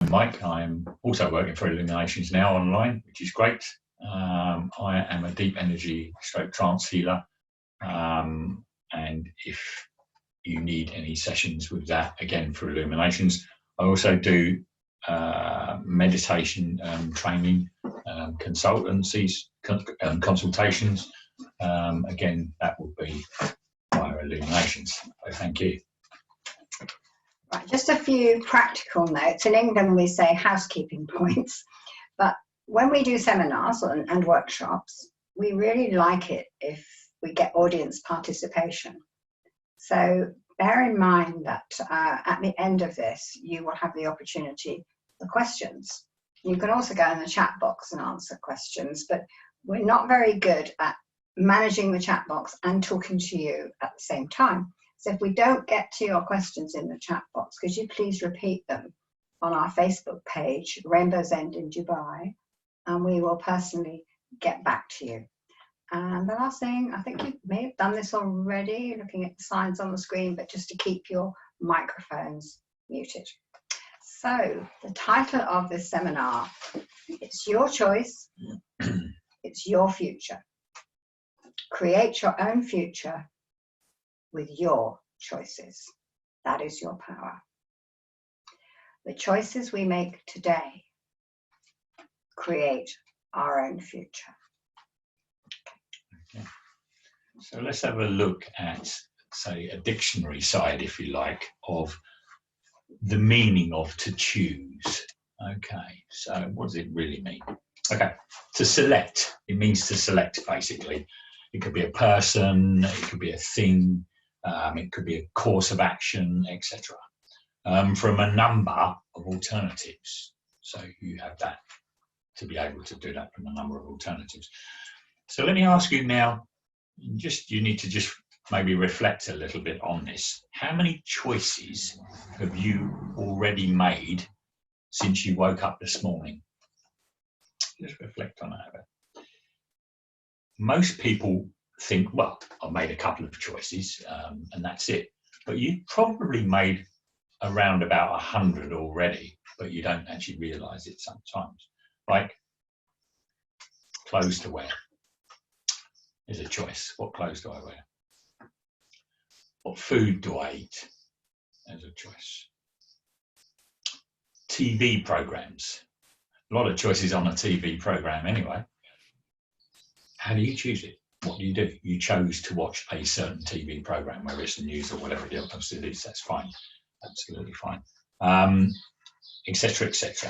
I'm Mike. I'm also working for Illuminations now online, which is great. I am a deep energy stroke trance healer. And if you need any sessions with that, again, for Illuminations, I also do meditation training, consultancies, consultations. Again, that would be via Illuminations. So thank you. Right, just a few practical notes. In England, we say housekeeping points, but when we do seminars and workshops, we really like it if we get audience participation. So bear in mind that at the end of this, you will have the opportunity for questions. You can also go in the chat box and answer questions, but we're not very good at managing the chat box and talking to you at the same time. So if we don't get to your questions in the chat box, could you please repeat them on our Facebook page, Rainbow's End in Dubai, and we will personally get back to you. And the last thing, I think you may have done this already, looking at the signs on the screen, but just to keep your microphones muted. So the title of this seminar, it's your choice, it's your future. Create your own future with your choices. That is your power. The choices we make today create our own future. Okay. So let's have a look at, say, a dictionary side, if you like, of the meaning of to choose. Okay, so what does it really mean? Okay, to select, it means to select, basically. It could be a person, it could be a thing, it could be a course of action, etc. From a number of alternatives. So you have that to be able to do that from a number of alternatives. So let me ask you now, you need to just maybe reflect a little bit on this. How many choices have you already made since you woke up this morning? Just reflect on that a bit. Most people think, well, I've made a couple of choices and that's it. But you probably made around about 100 already, but you don't actually realise it sometimes. Like clothes to wear is a choice. What clothes do I wear? What food do I eat? There's a choice. TV programs. A lot of choices on a TV program anyway. How do you choose it? What do? You chose to watch a certain TV program, whether it's the news or whatever it is. That's fine. Absolutely fine. Etc. etc.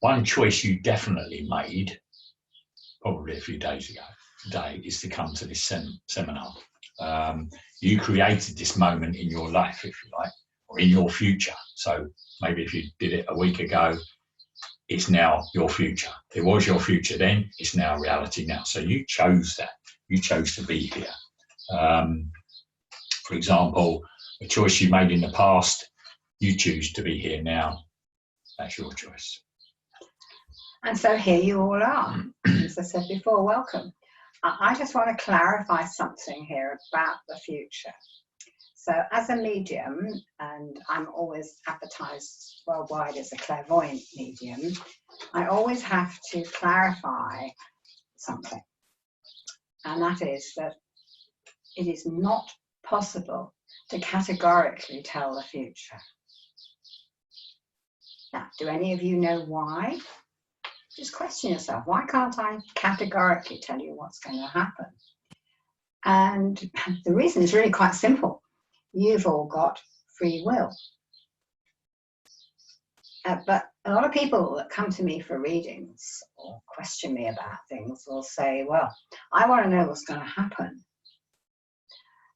One choice you definitely made, probably a few days ago, today, is to come to this seminar. You created this moment in your life, if you like, or in your future. So maybe if you did it a week ago, it's now your future. It was your future then, it's now reality now. So you chose that. You chose to be here. For example, a choice you made in the past, you choose to be here now. That's your choice. And so here you all are. As I said before, welcome. I just want to clarify something here about the future. So as a medium, and I'm always advertised worldwide as a clairvoyant medium, I always have to clarify something. And that is that it is not possible to categorically tell the future. Now, do any of you know why? Just question yourself, why can't I categorically tell you what's going to happen? And the reason is really quite simple. You've all got free will. But a lot of people that come to me for readings or question me about things will say, well, I want to know what's going to happen.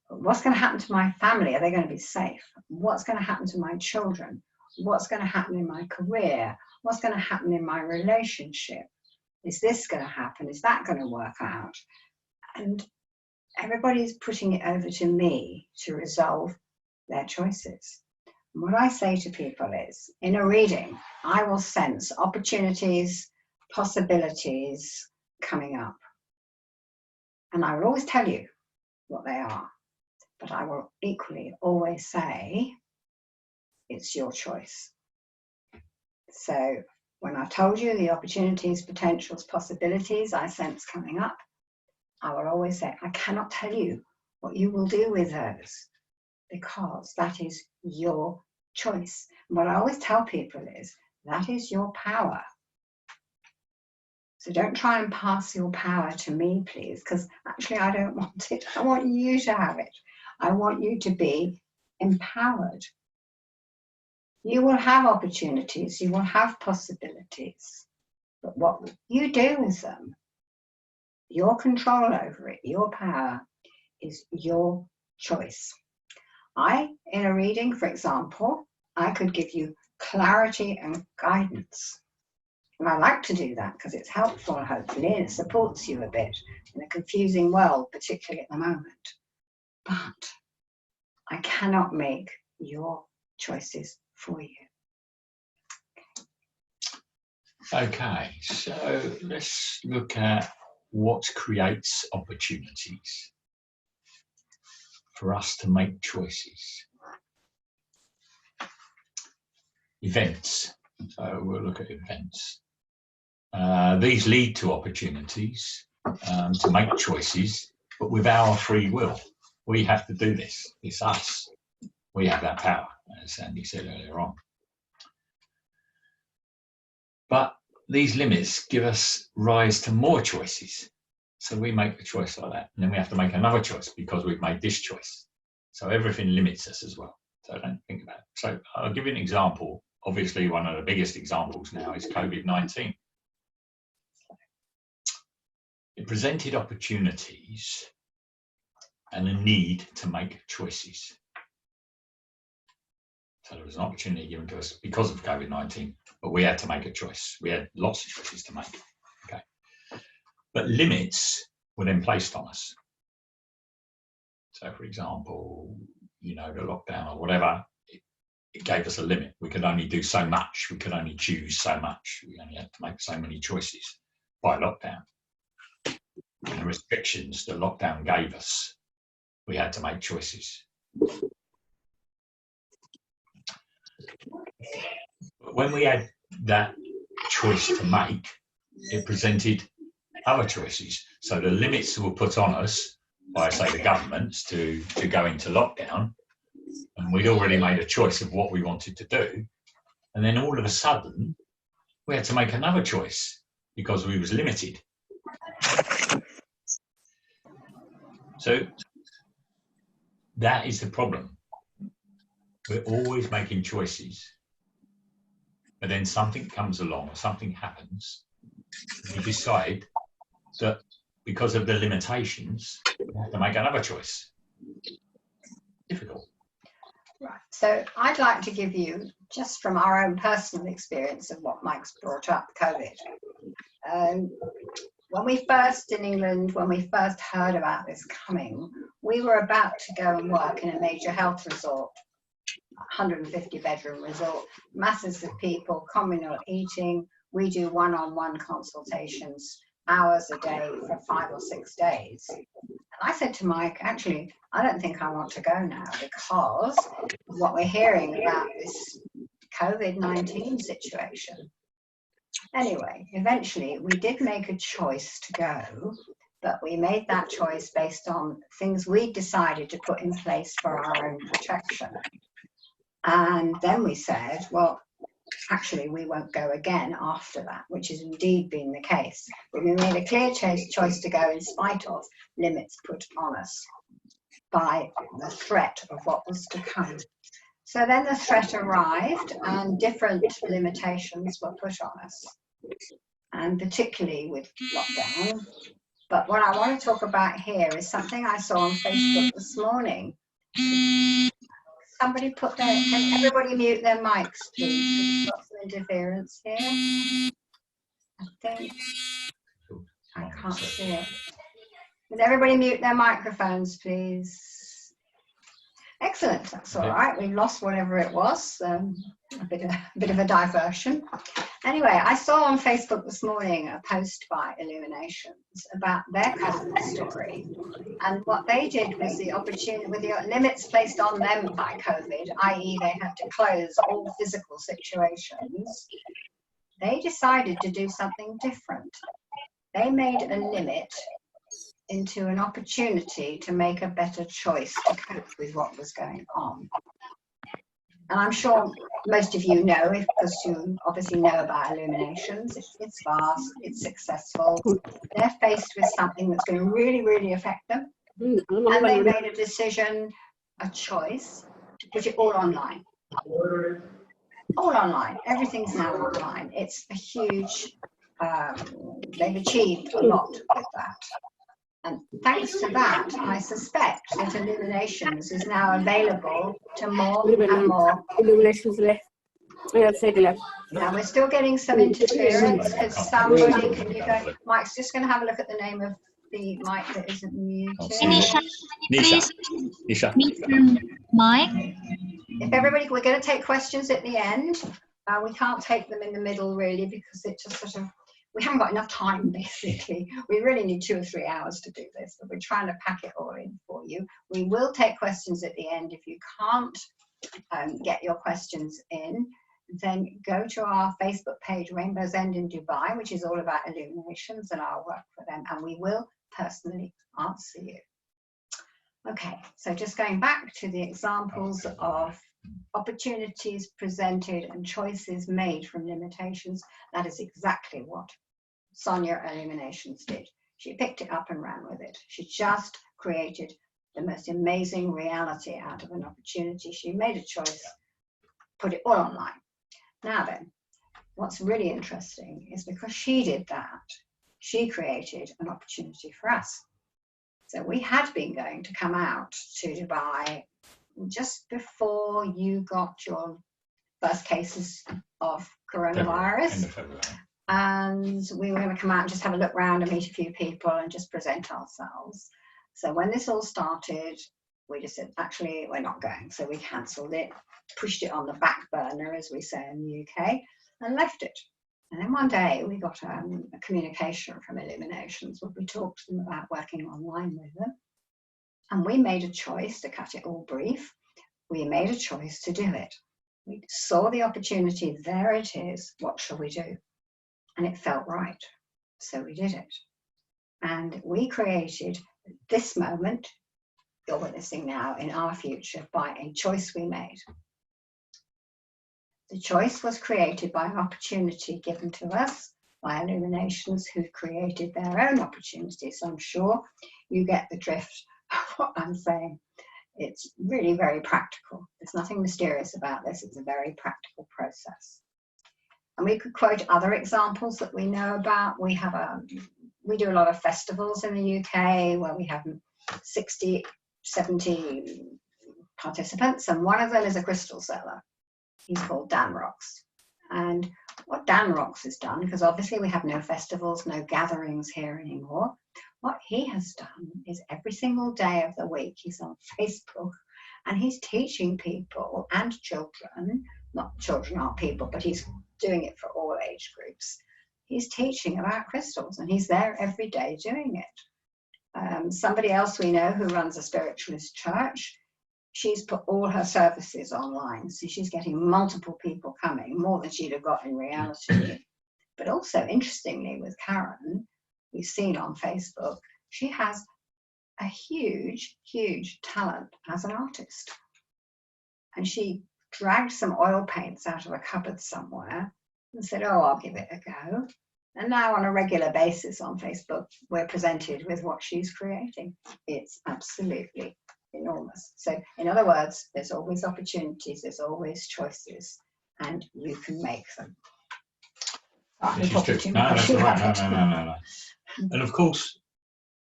What's going to happen to my family? Are they going to be safe? What's going to happen to my children? What's going to happen in my career? What's going to happen in my relationship? Is this going to happen? Is that going to work out? And everybody's putting it over to me to resolve their choices. And what I say to people is, in a reading, I will sense opportunities, possibilities coming up. And I will always tell you what they are. But I will equally always say, it's your choice. So when I told you the opportunities, potentials, possibilities I sense coming up, I will always say, I cannot tell you what you will do with those, because that is your choice. And what I always tell people is, that is your power. So don't try and pass your power to me, please, because actually I don't want it. I want you to have it. I want you to be empowered. You will have opportunities, you will have possibilities, but what you do with them, your control over it, your power, is your choice. In a reading, for example, I could give you clarity and guidance. And I like to do that because it's helpful, hopefully, and it supports you a bit in a confusing world, particularly at the moment. But I cannot make your choices for you. Okay, so let's look at what creates opportunities for us to make choices. Events. So we'll look at events. These lead to opportunities to make choices, but with our free will. We have to do this. It's us. We have that power, as Sandi said earlier on. But these limits give us rise to more choices. So we make a choice like that, and then we have to make another choice because we've made this choice. So everything limits us as well. So don't think about it. So I'll give you an example. Obviously, one of the biggest examples now is COVID-19. It presented opportunities and a need to make choices. So there was an opportunity given to us because of COVID-19, but we had to make a choice. We had lots of choices to make. Okay. But limits were then placed on us. So, for example, the lockdown or whatever, it gave us a limit. We could only do so much. We could only choose so much. We only had to make so many choices by lockdown. And the restrictions the lockdown gave us, we had to make choices. But when we had that choice to make, it presented other choices. So the limits were put on us by, say, the governments to go into lockdown, and we'd already made a choice of what we wanted to do. And then all of a sudden, we had to make another choice because we was limited. So that is the problem. We're always making choices, but then something comes along, or something happens, and you decide that because of the limitations, you have to make another choice. Difficult. Right. So I'd like to give you, just from our own personal experience of what Mike's brought up, COVID. When we first in England, when we first heard about this coming, we were about to go and work in a major health resort, 150 bedroom resort, masses of people, communal eating. We do one-on-one consultations, hours a day for 5 or 6 days. And I said to Mike, actually, I don't think I want to go now because of what we're hearing about this COVID-19 situation. Anyway, eventually we did make a choice to go, but we made that choice based on things we decided to put in place for our own protection. And then we said, well, actually, we won't go again after that, which has indeed been the case. But we made a clear choice to go in spite of limits put on us by the threat of what was to come. So then the threat arrived and different limitations were put on us, and particularly with lockdown. But what I want to talk about here is something I saw on Facebook this morning. Somebody can everybody mute their mics, please? We've got some interference here. I think I can't see it. Would everybody mute their microphones, please? Excellent, that's all right. We lost whatever it was. A bit of a diversion. Anyway, I saw on Facebook this morning a post by Illuminations about their COVID story. And what they did was the opportunity, with the limits placed on them by COVID, i.e. they had to close all physical situations, they decided to do something different. They made a limit into an opportunity to make a better choice to cope with what was going on. And I'm sure most of you know, because you obviously know about Illuminations. It's vast, it's successful. They're faced with something that's going to really, really affect them. And they made a decision, a choice, to put it all online. All online. Everything's now online. It's a huge, they've achieved a lot with that. And thanks to that, I suspect that Illuminations is now available to more and more. Illuminations left. Yeah, left. Now we're still getting some interference. Could somebody, can you go? Mike's just going to have a look at the name of the mic that isn't muted. Nisha, please. Mr. Mike. If everybody, we're going to take questions at the end. We can't take them in the middle really because it just sort of, we haven't got enough time basically. We really need 2 or 3 hours to do this, but we're trying to pack it all in for you. We will take questions at the end. If you can't get your questions in, then go to our Facebook page, Rainbow's End in Dubai, which is all about Illuminations and our work for them, and we will personally answer you. Okay, so just going back to the examples of opportunities presented and choices made from limitations, that is exactly what Sonia Illuminations did. She picked it up and ran with it. She just created the most amazing reality out of an opportunity. She made a choice, put it all online. Now then, what's really interesting is because she did that, she created an opportunity for us. So we had been going to come out to Dubai just before you got your first cases of coronavirus. And we were going to come out and just have a look around and meet a few people and just present ourselves. So when this all started, we just said, actually, we're not going. So we cancelled it, pushed it on the back burner, as we say in the UK, and left it. And then one day we got a communication from Illuminations where we talked to them about working online with them. And we made a choice, to cut it all brief, we made a choice to do it. We saw the opportunity, there it is, what shall we do? And it felt right, so we did it. And we created this moment you're witnessing now in our future by a choice we made. The choice was created by an opportunity given to us by Illuminations, who created their own opportunities. So I'm sure you get the drift of what I'm saying. It's really very practical. There's nothing mysterious about this. It's a very practical process. And we could quote other examples that we know about. We do a lot of festivals in the UK where we have 60, 70 participants, and one of them is a crystal seller. He's called Dan Rocks. And what Dan Rocks has done, because obviously we have no festivals, no gatherings here anymore, what he has done is every single day of the week he's on Facebook and he's teaching people and children, not children aren't people, but he's doing it for all age groups. He's teaching about crystals and he's there every day doing it. Somebody else we know who runs a spiritualist church, she's put all her services online, so she's getting multiple people coming, more than she'd have got in reality. But also, interestingly, with Karen, we've seen on Facebook, she has a huge, huge talent as an artist. And she dragged some oil paints out of a cupboard somewhere and said, oh, I'll give it a go. And now on a regular basis on Facebook, we're presented with what she's creating. It's absolutely enormous. So in other words, there's always opportunities, there's always choices, and you can make them. This is true. No, that's right. No. And of course,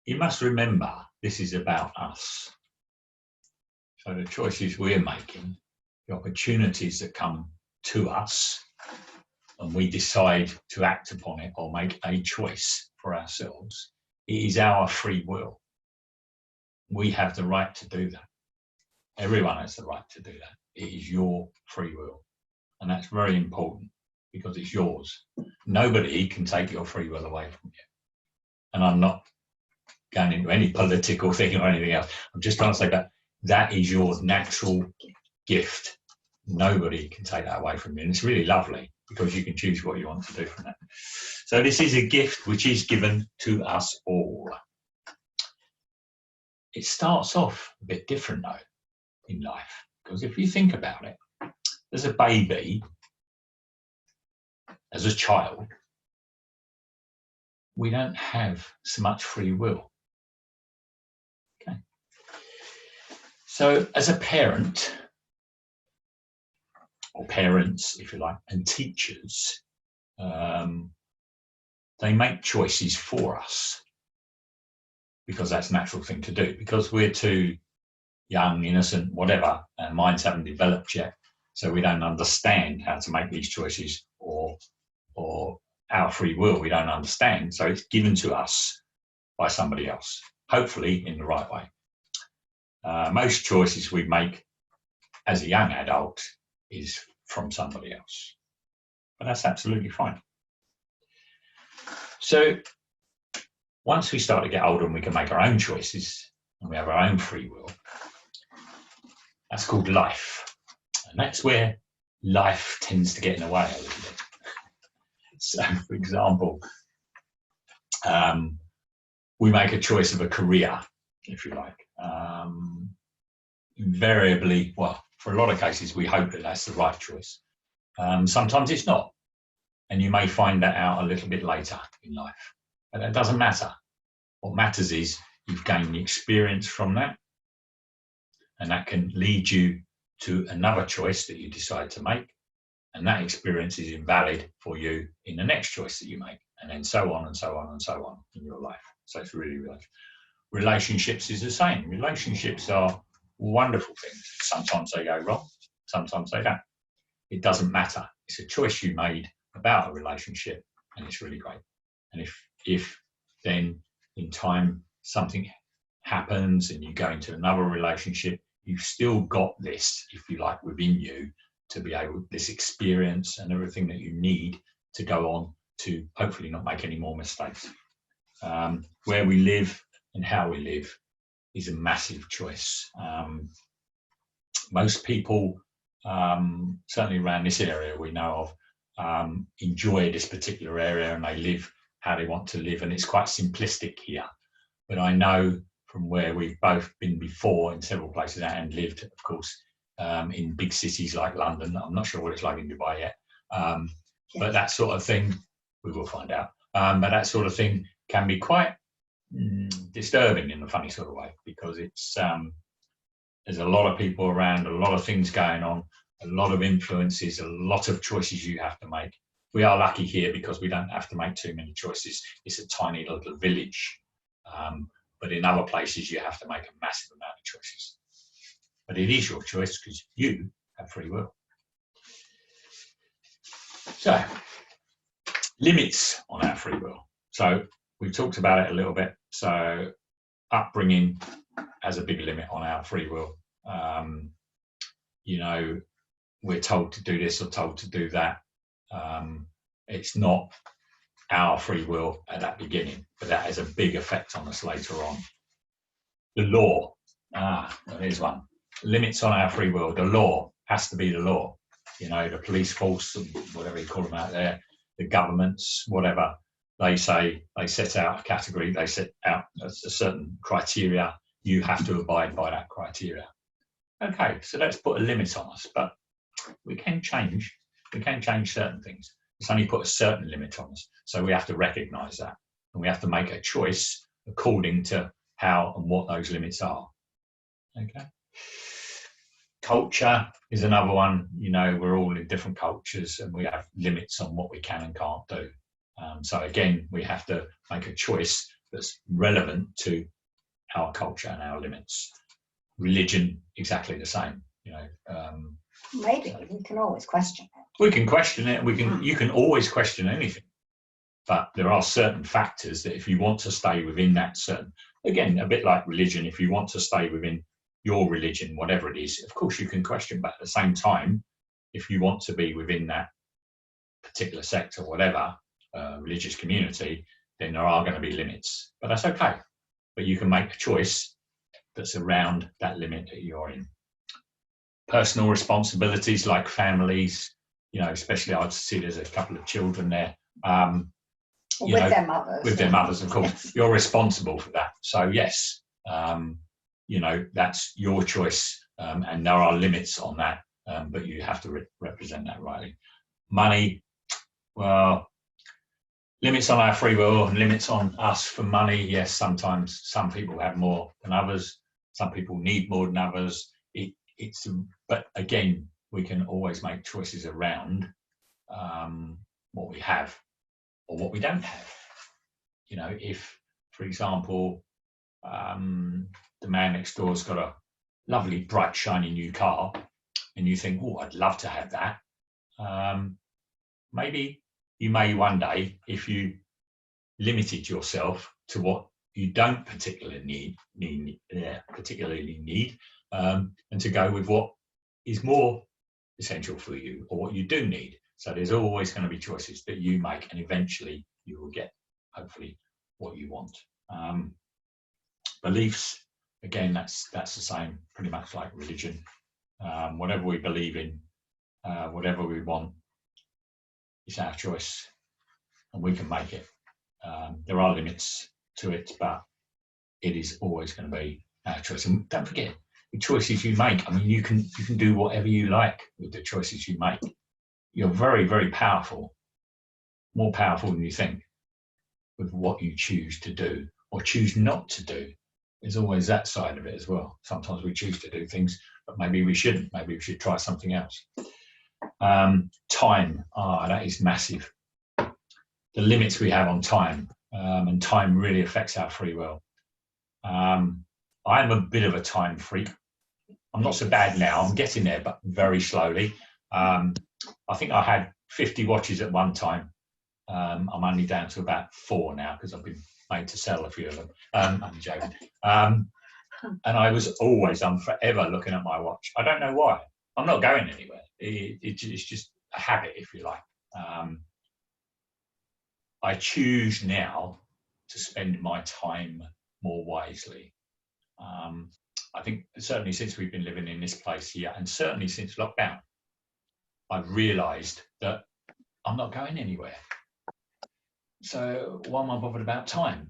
you must remember, this is about us. So the choices we're making, the opportunities that come to us, and we decide to act upon it or make a choice for ourselves, it is our free will. We have the right to do that. Everyone has the right to do that. It is your free will. And that's very important because it's yours. Nobody can take your free will away from you. And I'm not going into any political thing or anything else. I'm just trying to say that is your natural gift. Nobody can take that away from you. And it's really lovely because you can choose what you want to do from that. So this is a gift which is given to us all. It starts off a bit different though in life, because if you think about it, as a baby, as a child, we don't have so much free will. Okay. So as a parent, or parents, if you like, and teachers, they make choices for us because that's a natural thing to do, because we're too young, innocent, whatever, and minds haven't developed yet, so we don't understand how to make these choices, or our free will we don't understand, so it's given to us by somebody else, hopefully in the right way. Most choices we make as a young adult is from somebody else, but that's absolutely fine. So once we start to get older and we can make our own choices and we have our own free will, that's called life, and that's where life tends to get in the way a little bit. So for example, we make a choice of a career, if you like. Invariably, well, for a lot of cases, we hope that that's the right choice. Sometimes it's not, and you may find that out a little bit later in life, but that doesn't matter. What matters is you've gained the experience from that, and that can lead you to another choice that you decide to make, and that experience is invalid for you in the next choice that you make, and then so on and so on and so on in your life. So it's really, really, relationships is the same. Relationships are wonderful things. Sometimes they go wrong, sometimes they don't. It doesn't matter. It's a choice you made about a relationship, and it's really great. And if then in time something happens and you go into another relationship, you've still got this, if you like, within you to be able, this experience and everything that you need to go on to hopefully not make any more mistakes. Where we live and how we live is a massive choice. Most people, certainly around this area we know of, enjoy this particular area and they live how they want to live, and it's quite simplistic here. But I know from where we've both been before in several places and lived, of course, in big cities like London. I'm not sure what it's like in Dubai yet, but that sort of thing, we will find out. But that sort of thing can be quite disturbing in a funny sort of way, because it's there's a lot of people around, a lot of things going on, a lot of influences, a lot of choices you have to make. We are lucky here because we don't have to make too many choices. It's a tiny little village. But in other places, you have to make a massive amount of choices. But it is your choice because you have free will. So, limits on our free will. So, we've talked about it a little bit. So, upbringing has a big limit on our free will. You know, we're told to do this or told to do that. It's not our free will at that beginning, but that has a big effect on us later on. The law, there's one. Limits on our free will. The law has to be the law. You know, the police force, whatever you call them out there, the governments, whatever, they say, they set out a category, they set out a certain criteria. You have to abide by that criteria. Okay, so let's put a limit on us, but we can change. We can change certain things. It's only put a certain limit on us. So we have to recognize that. And we have to make a choice according to how and what those limits are. Okay. Culture is another one. You know, we're all in different cultures and we have limits on what we can and can't do. So again, we have to make a choice that's relevant to our culture and our limits. Religion, exactly the same. You know, maybe we can always question it. We can question it. You can always question anything, but there are certain factors that if you want to stay within that certain, again, a bit like religion, if you want to stay within your religion, whatever it is, of course you can question, but at the same time, if you want to be within that particular sect or whatever, religious community, then there are going to be limits. But that's okay. But you can make a choice that's around that limit that you're in. Personal responsibilities like families, you know, especially I'd see there's a couple of children there. With their mothers. With their mothers, of course. Yes. You're responsible for that. So yes, you know, that's your choice, and there are limits on that, but you have to represent that rightly. Money, well, limits on our free will and limits on us for money. Yes, sometimes some people have more than others. Some people need more than others. But again, we can always make choices around what we have or what we don't have. You know, if, for example, the man next door's got a lovely, bright, shiny new car, and you think, oh, I'd love to have that. Maybe you may one day, if you limited yourself to what you don't particularly need, and to go with what is more essential for you or what you do need. So there's always going to be choices that you make, and eventually you will get, hopefully, what you want. Beliefs, again, that's the same, pretty much like religion. Whatever we believe in, whatever we want, it's our choice, and we can make it. There are limits to it, but it is always going to be our choice. And don't forget, the choices you make, I mean, you can do whatever you like with the choices you make. You're very, very powerful, more powerful than you think, with what you choose to do or choose not to do. There's always that side of it as well. Sometimes we choose to do things, but maybe we shouldn't. Maybe we should try something else. Time, that is massive. The limits we have on time, and time really affects our free will. I'm a bit of a time freak. I'm not so bad now. I'm getting there, but very slowly. I think I had 50 watches at one time. I'm only down to about 4 now because I've been made to sell a few of them. I'm joking. And I was always, I'm forever looking at my watch. I don't know why. I'm not going anywhere. It's just a habit, if you like. I choose now to spend my time more wisely. I think certainly since we've been living in this place here, and certainly since lockdown, I've realised that I'm not going anywhere. So why am I bothered about time?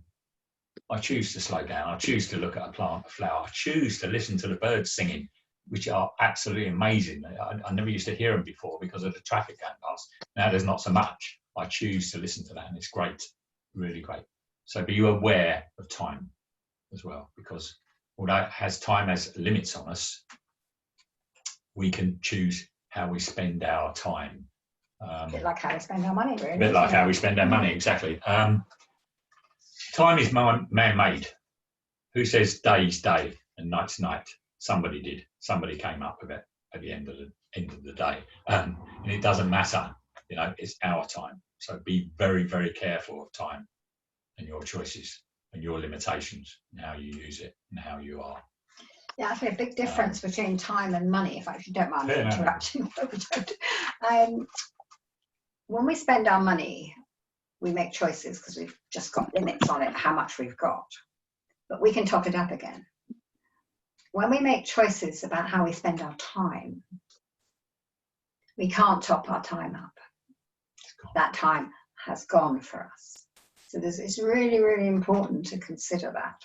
I choose to slow down. I choose to look at a plant, a flower. I choose to listen to the birds singing, which are absolutely amazing. I never used to hear them before because of the traffic going past. Now there's not so much. I choose to listen to that, and it's great, really great. So be aware of time as well, because although time has limits on us, we can choose how we spend our time. A bit like how we spend our money, really. A bit like how we spend our money, exactly. Time is man-made. Who says day's day and night's night? Somebody did. Somebody came up with it at the end of the day, and it doesn't matter. You know, it's our time. So be very, very careful of time and your choices and your limitations and how you use it and how you are. Yeah, actually a big difference between time and money, if you don't mind interrupting. When we spend our money, we make choices because we've just got limits on it, how much we've got. But we can top it up again. When we make choices about how we spend our time, we can't top our time up. That time has gone for us. So it's really, really important to consider that.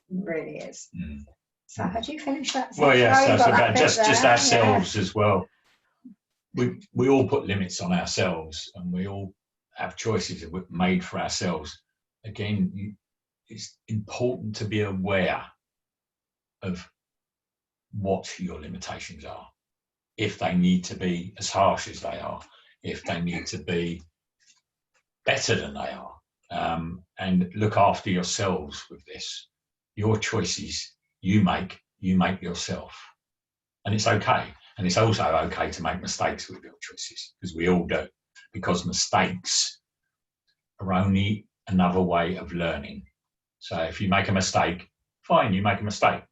It really is. So had you finished that? Well, yes, so about just ourselves as well. We all put limits on ourselves, and we all have choices that we've made for ourselves. Again, it's important to be aware of what your limitations are, if they need to be as harsh as they are, if they need to be better than they are, and look after yourselves with this. Your choices you make yourself, and it's okay. And it's also okay to make mistakes with your choices, because we all do, because mistakes are only another way of learning. So if you make a mistake, fine, you make a mistake.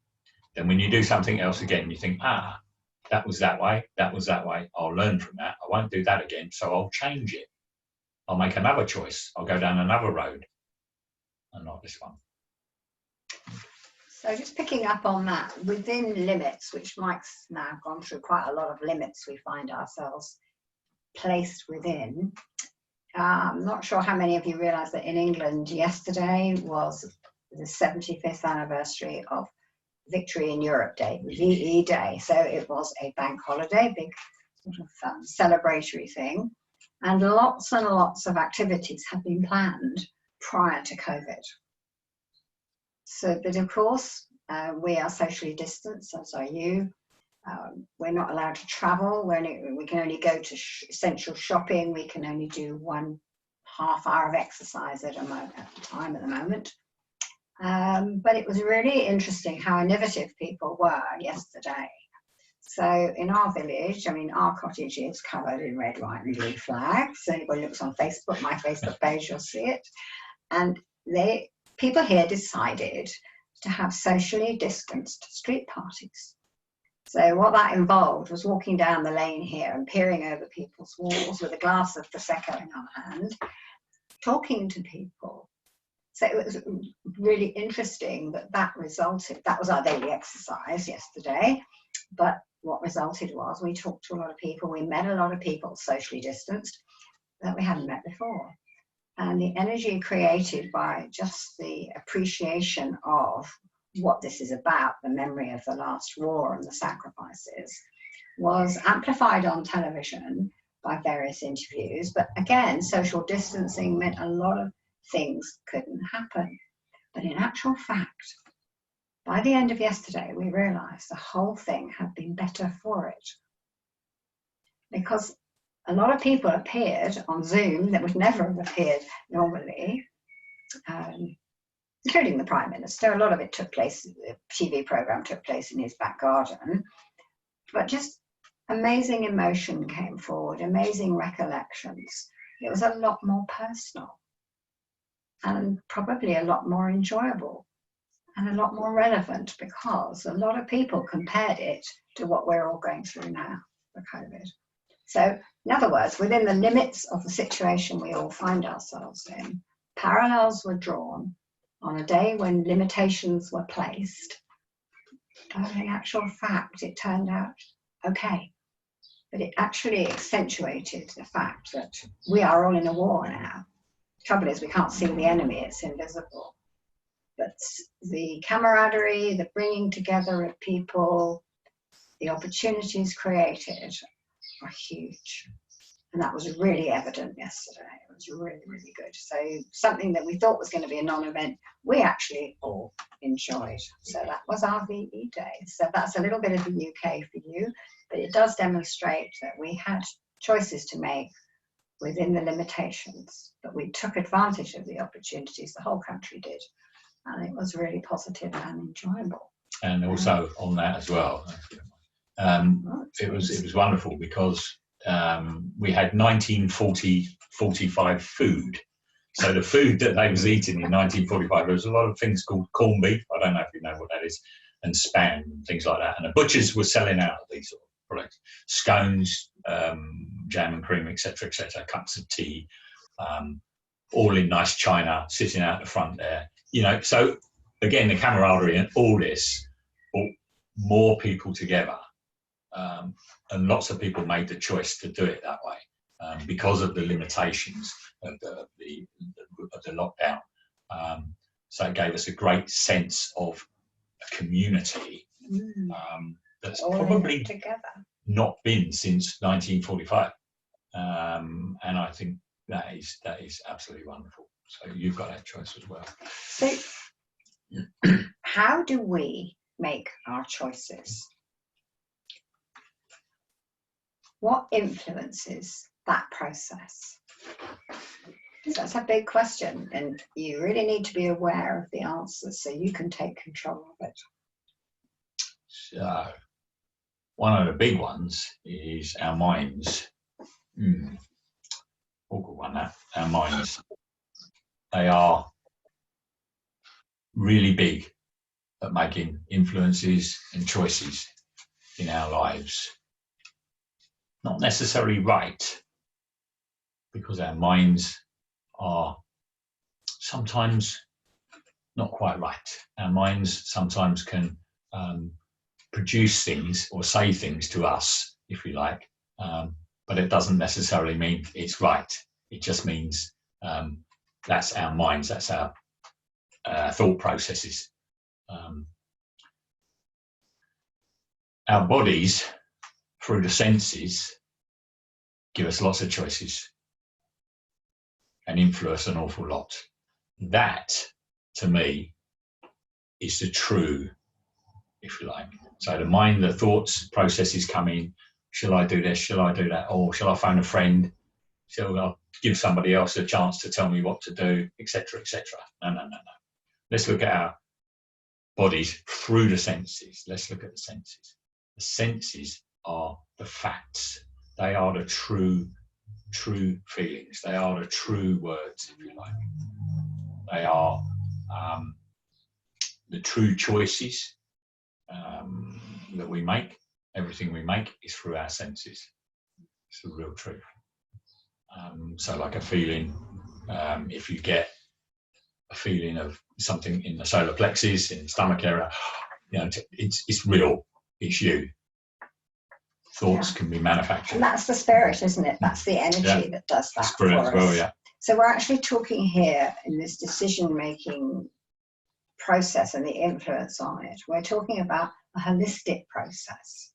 Then when you do something else again, you think, that was that way, I'll learn from that, I won't do that again, so I'll change it. I'll make another choice. I'll go down another road and not this one. So just picking up on that, within limits, which Mike's now gone through quite a lot of limits we find ourselves placed within. I'm not sure how many of you realise that in England yesterday was the 75th anniversary of Victory in Europe Day, VE Day. So it was a bank holiday, big sort of celebratory thing. And lots of activities have been planned prior to COVID. So, but of course, we are socially distanced, as are you. We're not allowed to travel. We can only go to essential shopping. We can only do 1.5 hour of exercise at a time at the moment. But it was really interesting how innovative people were yesterday. So in our village, I mean, our cottage is covered in red, white and blue flags. So anybody looks on Facebook, my Facebook page, you'll see it. And people here decided to have socially distanced street parties. So what that involved was walking down the lane here and peering over people's walls with a glass of Prosecco in our hand, talking to people. So it was really interesting that resulted, that was our daily exercise yesterday, but what resulted was we talked to a lot of people, we met a lot of people socially distanced that we hadn't met before. And the energy created by just the appreciation of what this is about, the memory of the last war and the sacrifices, was amplified on television by various interviews. But again, social distancing meant a lot of things couldn't happen. But in actual fact, by the end of yesterday, we realized the whole thing had been better for it. Because a lot of people appeared on Zoom that would never have appeared normally, including the Prime Minister. A lot of it took place, the TV program took place in his back garden. But just amazing emotion came forward, amazing recollections. It was a lot more personal and probably a lot more enjoyable and a lot more relevant, because a lot of people compared it to what we're all going through now for COVID. So in other words, within the limits of the situation we all find ourselves in, parallels were drawn on a day when limitations were placed. But in actual fact, it turned out okay. But it actually accentuated the fact that we are all in a war now. Trouble is, we can't see the enemy, it's invisible. But the camaraderie, the bringing together of people, the opportunities created are huge. And that was really evident yesterday. It was really, really good. So something that we thought was going to be a non-event, we actually all enjoyed. So that was our VE Day. So that's a little bit of the UK for you, but it does demonstrate that we had choices to make within the limitations, but we took advantage of the opportunities, the whole country did. And it was really positive and enjoyable. And also on that as well, it was wonderful because we had 1945 food. So the food that they was eating in 1945, there was a lot of things called corned beef. I don't know if you know what that is, and spam and things like that. And the butchers were selling out these sort of products, scones, jam and cream, etc., cups of tea, all in nice china, sitting out the front there. You know, so again, the camaraderie and all this brought more people together. And lots of people made the choice to do it that way because of the limitations of the lockdown. So it gave us a great sense of a community that's probably not been since 1945. And I think that is absolutely wonderful. So you've got that choice as well. So how do we make our choices? What influences that process? So that's a big question, and you really need to be aware of the answers so you can take control of it. So one of the big ones is our minds. Awkward one, that. Our minds. They are really big at making influences and choices in our lives. Not necessarily right, because our minds are sometimes not quite right. Our minds sometimes can produce things or say things to us, if you like, but it doesn't necessarily mean it's right. It just means that's our minds, that's our thought processes. Our bodies, through the senses, give us lots of choices and influence an awful lot. That, to me, is the true, if you like. So the mind, the thoughts, processes come in. Shall I do this? Shall I do that? Or shall I phone a friend? Shall I give somebody else a chance to tell me what to do, etc., etc.? No. Let's look at our bodies through the senses. Let's look at the senses. The senses are the facts. They are the true feelings. They are the true words, if you like. They are the true choices that we make. Everything we make is through our senses. It's the real truth. So like a feeling, if you get a feeling of something in the solar plexus, in the stomach area, it's real, it's you. Thoughts can be manufactured. And that's the spirit, isn't it? That's the energy that does that for us. Well, yeah. So we're actually talking here in this decision-making process and the influence on it. We're talking about a holistic process.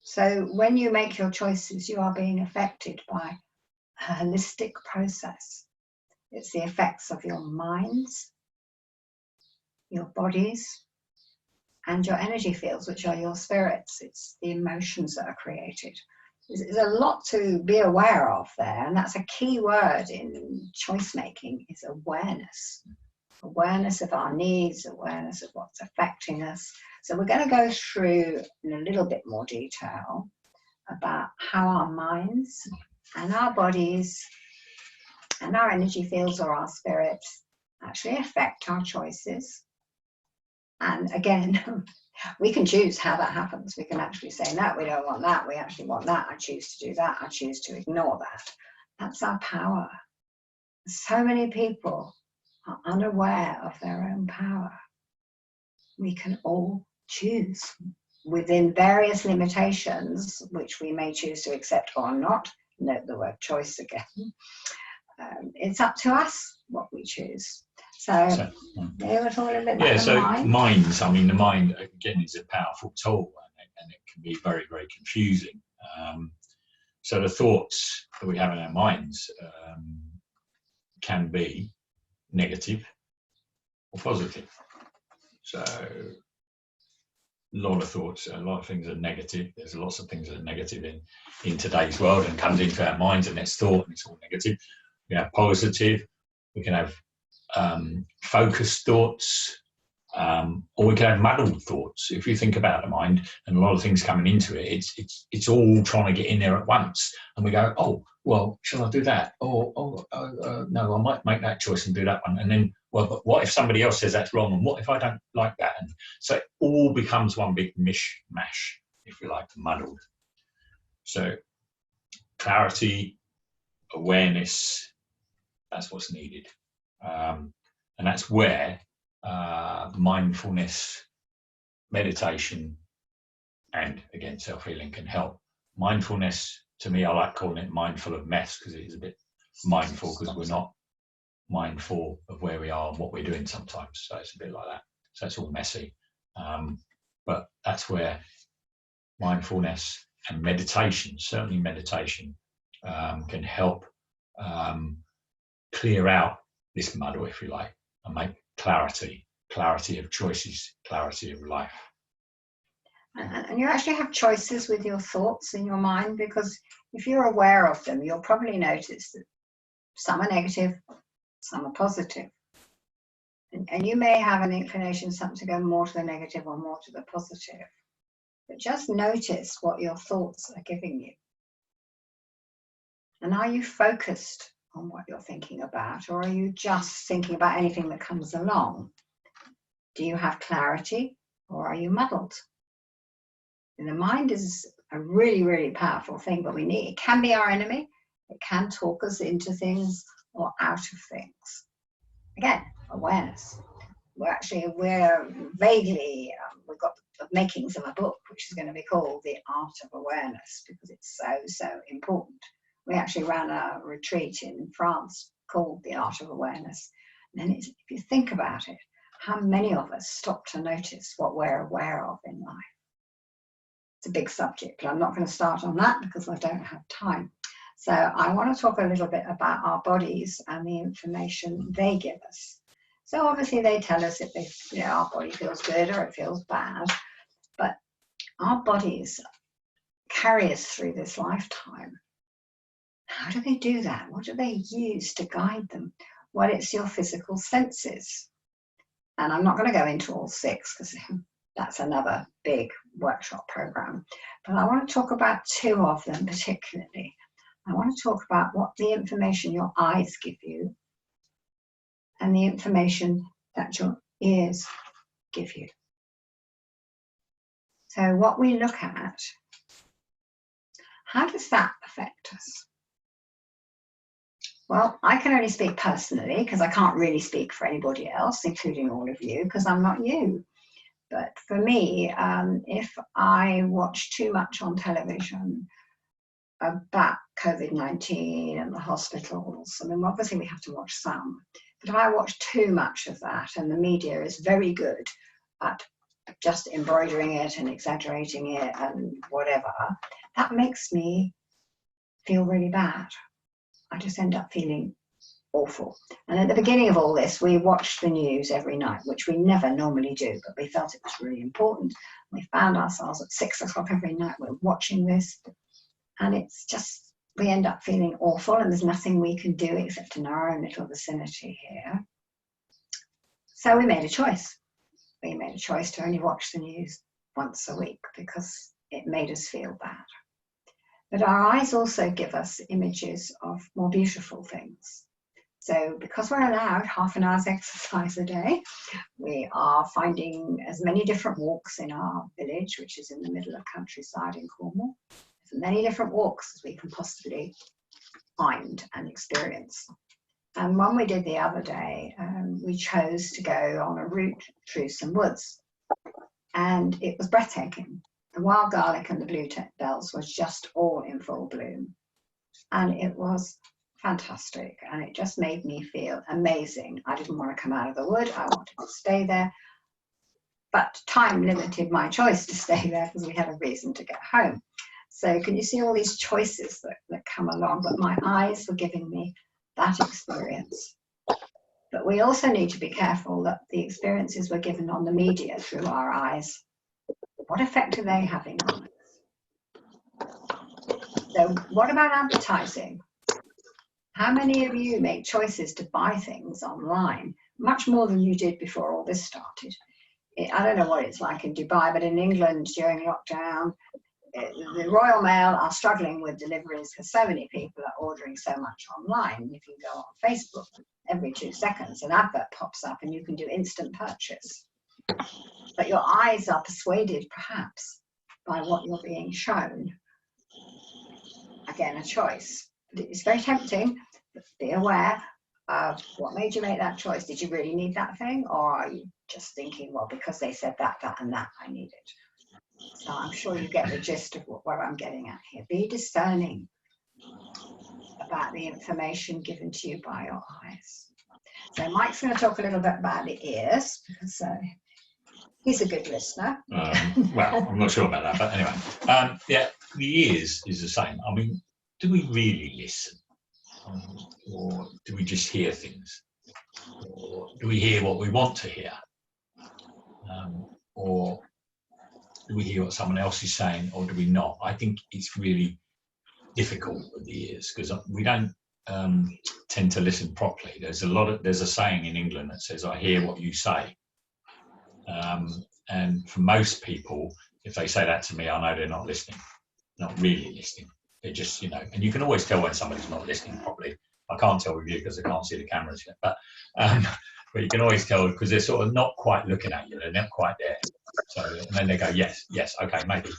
So when you make your choices, you are being affected by a holistic process. It's the effects of your minds, your bodies, and your energy fields, which are your spirits. It's the emotions that are created. There's a lot to be aware of there, and that's a key word in choice making, is awareness. Awareness of our needs, awareness of what's affecting us. So we're going to go through in a little bit more detail about how our minds and our bodies and our energy fields or our spirits actually affect our choices. And again, we can choose how that happens. We can actually say, no, we don't want that. We actually want that. I choose to do that. I choose to ignore that. That's our power. So many people are unaware of their own power. We can all choose within various limitations, which we may choose to accept or not. Note the word choice again. It's up to us what we choose. So they were talking a bit about so mind. minds, I mean, the mind, again, is a powerful tool, and it can be very, very confusing. So the thoughts that we have in our minds can be negative or positive. So a lot of thoughts, a lot of things are negative. There's lots of things that are negative in today's world and comes into our minds, and it's thought, and it's all negative. We have positive. We can have focused thoughts, or we can have muddled thoughts. If you think about the mind and a lot of things coming into it, it's all trying to get in there at once, and we go, oh, well, shall I do that? No, I might make that choice and do that one, and then, well, but what if somebody else says that's wrong, and what if I don't like that? And so it all becomes one big mishmash, if you like, muddled. So clarity, awareness, that's what's needed. And that's where mindfulness, meditation, and again, self-healing can help. Mindfulness, to me, I like calling it mindful of mess, because it is a bit mindful, because we're not mindful of where we are and what we're doing sometimes. So it's a bit like that. So it's all messy. But that's where mindfulness and meditation, certainly meditation, can help clear out this muddle, if you like, and make clarity of choices, clarity of life. And you actually have choices with your thoughts in your mind, because if you're aware of them, you'll probably notice that some are negative, some are positive. And you may have an inclination something to go more to the negative or more to the positive. But just notice what your thoughts are giving you. And are you focused on what you're thinking about, or are you just thinking about anything that comes along? Do you have clarity, or are you muddled? And the mind is a really, really powerful thing, but it can be our enemy. It can talk us into things or out of things. Again, awareness. We're vaguely, we've got the makings of a book, which is going to be called The Art of Awareness, because it's so important. We actually ran a retreat in France called The Art of Awareness. And if you think about it, how many of us stop to notice what we're aware of in life? It's a big subject, but I'm not going to start on that because I don't have time. So I want to talk a little bit about our bodies and the information they give us. So obviously they tell us if our body feels good or it feels bad, but our bodies carry us through this lifetime. How do they do that? What do they use to guide them? Well, it's your physical senses. And I'm not going to go into all 6 because that's another big workshop program. But I want to talk about 2 of them particularly. I want to talk about what the information your eyes give you and the information that your ears give you. So what we look at, how does that affect us? Well, I can only speak personally because I can't really speak for anybody else, including all of you, because I'm not you. But for me, if I watch too much on television about COVID-19 and the hospitals, I mean, obviously we have to watch some, but if I watch too much of that, and the media is very good at just embroidering it and exaggerating it and whatever, that makes me feel really bad. I just end up feeling awful. And at the beginning of all this, we watched the news every night, which we never normally do, but we felt it was really important. We found ourselves at 6 o'clock every night, we're watching this, and it's just, we end up feeling awful, and there's nothing we can do except in our own little vicinity here. So we made a choice. We made a choice to only watch the news once a week because it made us feel bad. But our eyes also give us images of more beautiful things. So because we're allowed half an hour's exercise a day, we are finding as many different walks in our village, which is in the middle of countryside in Cornwall. As many different walks as we can possibly find and experience. And one we did the other day, we chose to go on a route through some woods. And it was breathtaking. The wild garlic and the blue bells was just all in full bloom. And it was fantastic. And it just made me feel amazing. I didn't want to come out of the wood. I wanted to stay there. But time limited my choice to stay there because we had a reason to get home. So can you see all these choices that come along? But my eyes were giving me that experience. But we also need to be careful that the experiences we're given on the media through our eyes, what effect are they having on us? So what about advertising? How many of you make choices to buy things online, much more than you did before all this started? I don't know what it's like in Dubai, but in England during lockdown, the Royal Mail are struggling with deliveries because so many people are ordering so much online. If you go on Facebook, every 2 seconds an advert pops up and you can do instant purchase. But your eyes are persuaded perhaps by what you're being shown. Again, a choice. It's very tempting, but be aware of what made you make that choice. Did you really need that thing? Or are you just thinking, well, because they said that, that and that, I need it? So I'm sure you get the gist of what I'm getting at here. Be discerning about the information given to you by your eyes. So Mike's going to talk a little bit about the ears, because he's a good listener. Well, I'm not sure about that, but anyway. Yeah, the ears is the same. I mean, do we really listen? Or do we just hear things? Or do we hear what we want to hear? Or do we hear what someone else is saying, or do we not? I think it's really difficult with the ears because we don't tend to listen properly. There's a saying in England that says, "I hear what you say," and for most people, if they say that to me, I know they're not listening, not really listening. They're just, and you can always tell when somebody's not listening properly. I can't tell with you because I can't see the cameras yet, but you can always tell because they're sort of not quite looking at you. They're not quite there. So, and then they go, yes, okay, maybe,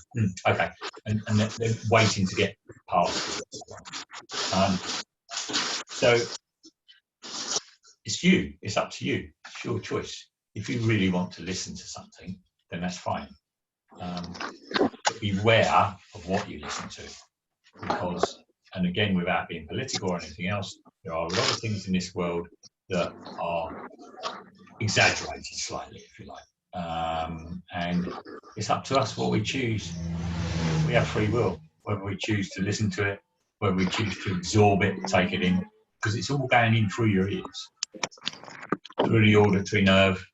okay. And they're waiting to get past. So it's you. It's up to you. It's your choice. If you really want to listen to something, then that's fine. But beware of what you listen to, because, and again, without being political or anything else, there are a lot of things in this world that are exaggerated slightly, if you like. And it's up to us what we choose. We have free will, whether we choose to listen to it, whether we choose to absorb it, take it in, because it's all going in through your ears, through the auditory nerve,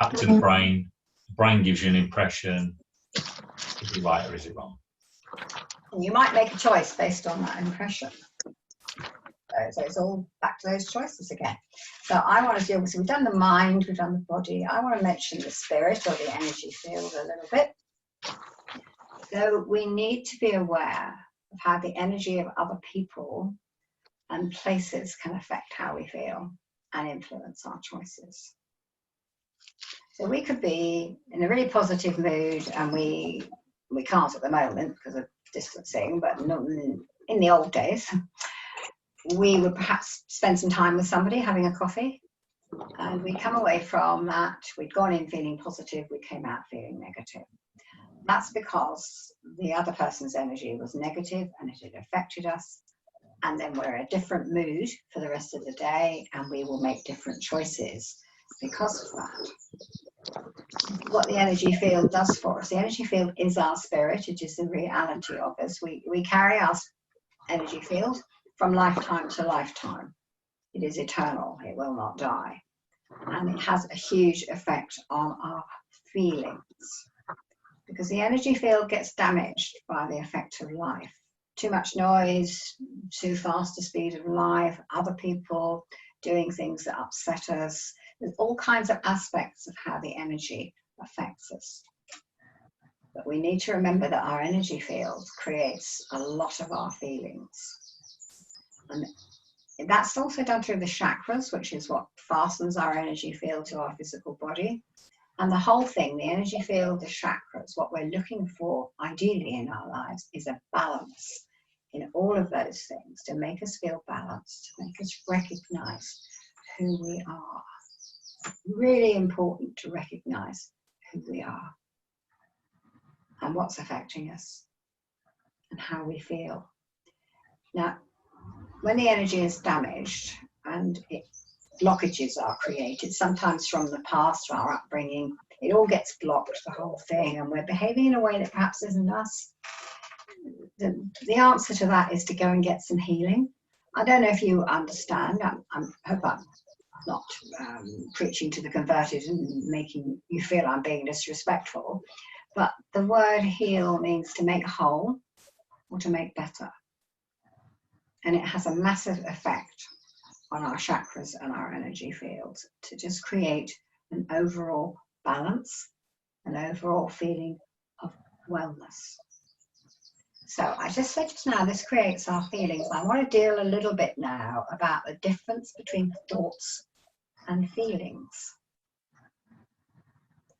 up to the brain. The brain gives you an impression. Is it right or is it wrong? You might make a choice based on that impression. So it's all back to those choices again. So I want to deal with, so we've done the mind, we've done the body. I want to mention the spirit or the energy field a little bit. So we need to be aware of how the energy of other people and places can affect how we feel and influence our choices. So we could be in a really positive mood, and we can't at the moment because of distancing, but in the old days, we would perhaps spend some time with somebody having a coffee, and we'd come away from that, we'd gone in feeling positive, we came out feeling negative. That's because the other person's energy was negative and it had affected us, and then we're in a different mood for the rest of the day, and we will make different choices because of that. What the energy field does for us, the energy field is our spirit, it is the reality of us. We carry our energy field from lifetime to lifetime. It is eternal, it will not die. And it has a huge effect on our feelings, because the energy field gets damaged by the effect of life. Too much noise, too fast a speed of life, other people doing things that upset us. There's all kinds of aspects of how the energy affects us. But we need to remember that our energy field creates a lot of our feelings. And that's also done through the chakras, which is what fastens our energy field to our physical body. And the whole thing, the energy field, the chakras, what we're looking for ideally in our lives is a balance in all of those things to make us feel balanced, to make us recognize who we are. Really important to recognize who we are and what's affecting us and how we feel. Now, when the energy is damaged and blockages are created, sometimes from the past, from our upbringing, it all gets blocked, the whole thing, and we're behaving in a way that perhaps isn't us. The answer to that is to go and get some healing. I don't know if you understand. I hope I'm not preaching to the converted and making you feel I'm being disrespectful, but the word heal means to make whole or to make better. And it has a massive effect on our chakras and our energy fields to just create an overall balance, an overall feeling of wellness. So I just said just now, this creates our feelings. I want to deal a little bit now about the difference between thoughts and feelings.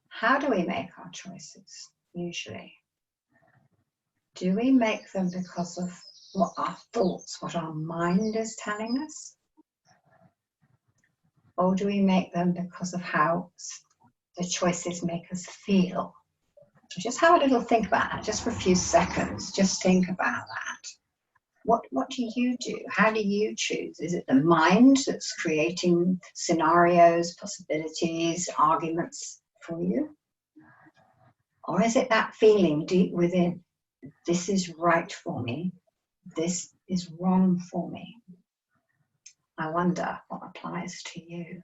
How do we make our choices usually? Do we make them because of what our thoughts, what our mind is telling us? Or do we make them because of how the choices make us feel? Just have a little think about that, just for a few seconds. Just think about that. What do you do? How do you choose? Is it the mind that's creating scenarios, possibilities, arguments for you? Or is it that feeling deep within, this is right for me, this is wrong for me? I wonder what applies to you.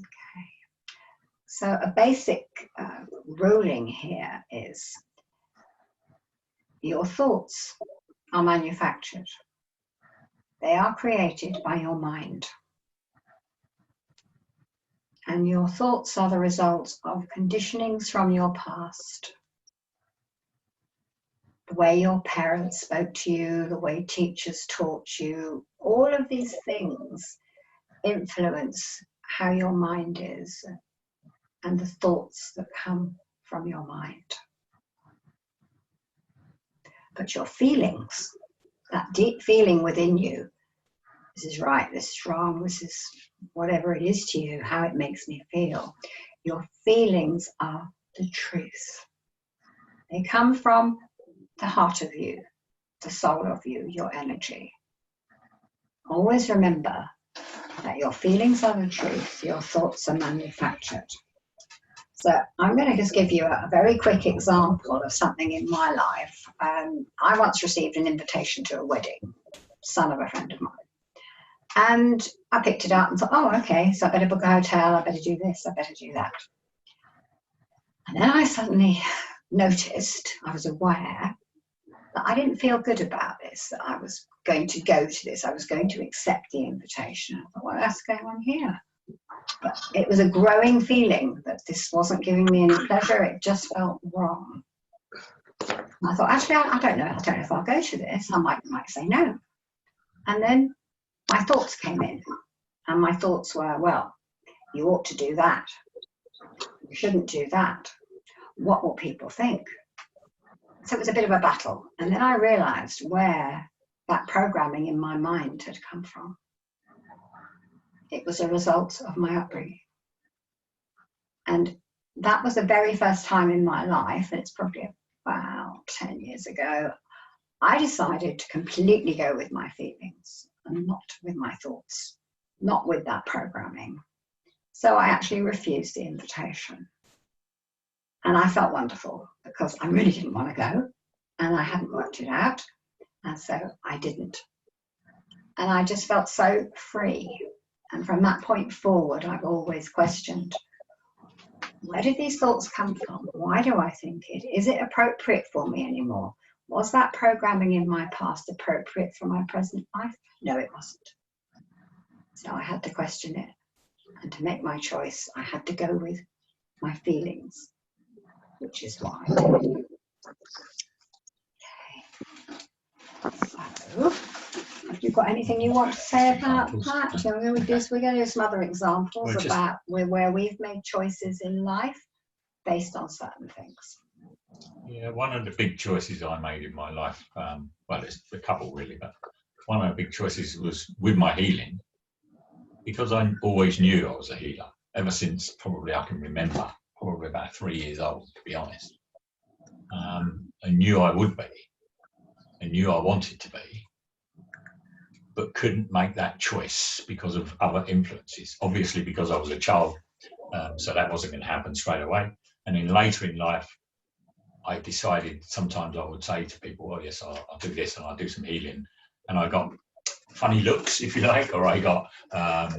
Okay. So a basic ruling here is your thoughts are manufactured. They are created by your mind. And your thoughts are the result of conditionings from your past. The way your parents spoke to you, the way teachers taught you, all of these things influence how your mind is and the thoughts that come from your mind. But your feelings, that deep feeling within you, this is right, this is wrong, this is whatever it is to you, how it makes me feel. Your feelings are the truth. They come from the heart of you, the soul of you, your energy. Always remember that your feelings are the truth, your thoughts are manufactured. So I'm going to just give you a very quick example of something in my life. I once received an invitation to a wedding, son of a friend of mine. And I picked it up and thought, oh, okay, so I better book a hotel, I better do this, I better do that. And then I suddenly noticed, I was aware that I didn't feel good about this, that I was going to go to this, I was going to accept the invitation. I thought, well, what's going on here? But it was a growing feeling that this wasn't giving me any pleasure, it just felt wrong. And I thought, actually, I don't know if I'll go to this, I might say no. And then my thoughts came in, and my thoughts were, well, you ought to do that. You shouldn't do that. What will people think? So it was a bit of a battle. And then I realized where that programming in my mind had come from. It was a result of my upbringing. And that was the very first time in my life, and it's probably about 10 years ago, I decided to completely go with my feelings and not with my thoughts, not with that programming. So I actually refused the invitation. And I felt wonderful because I really didn't want to go and I hadn't worked it out. And so I didn't. And I just felt so free. And from that point forward, I've always questioned, where did these thoughts come from? Why do I think it? Is it appropriate for me anymore? Was that programming in my past appropriate for my present life? No, it wasn't. So I had to question it. And to make my choice, I had to go with my feelings, which is why I did. Okay. So, have you got anything you want to say about that? We're going to do some other examples about where we've made choices in life based on certain things. Yeah, one of the big choices I made in my life, well, there's a couple really, but one of the big choices was with my healing, because I always knew I was a healer, ever since probably I can remember, probably about 3 years old, to be honest. I knew I would be, I knew I wanted to be, but couldn't make that choice because of other influences. Obviously, because I was a child, so that wasn't going to happen straight away. And then later in life, I decided sometimes I would say to people, oh yes, I'll do this and I'll do some healing. And I got funny looks, if you like, or I got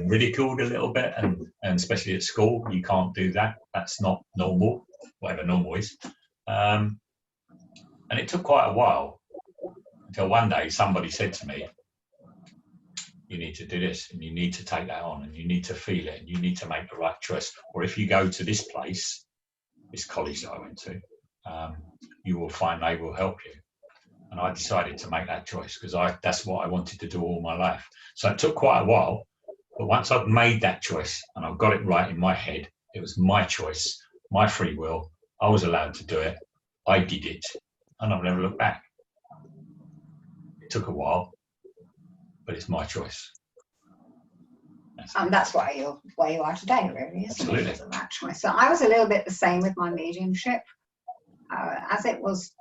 ridiculed a little bit. And especially at school, you can't do that. That's not normal, whatever normal is. And it took quite a while until one day somebody said to me, you need to do this and you need to take that on and you need to feel it and you need to make the right choice. Or if you go to this place, this college that I went to, you will find they will help you. And I decided to make that choice because that's what I wanted to do all my life. So it took quite a while, but once I've made that choice and I've got it right in my head, it was my choice, my free will, I was allowed to do it, I did it, and I've never looked back. It took a while, but it's my choice. And that's why you are today, really, isn't Absolutely. it? Because of that choice. So I was a little bit the same with my mediumship. As it was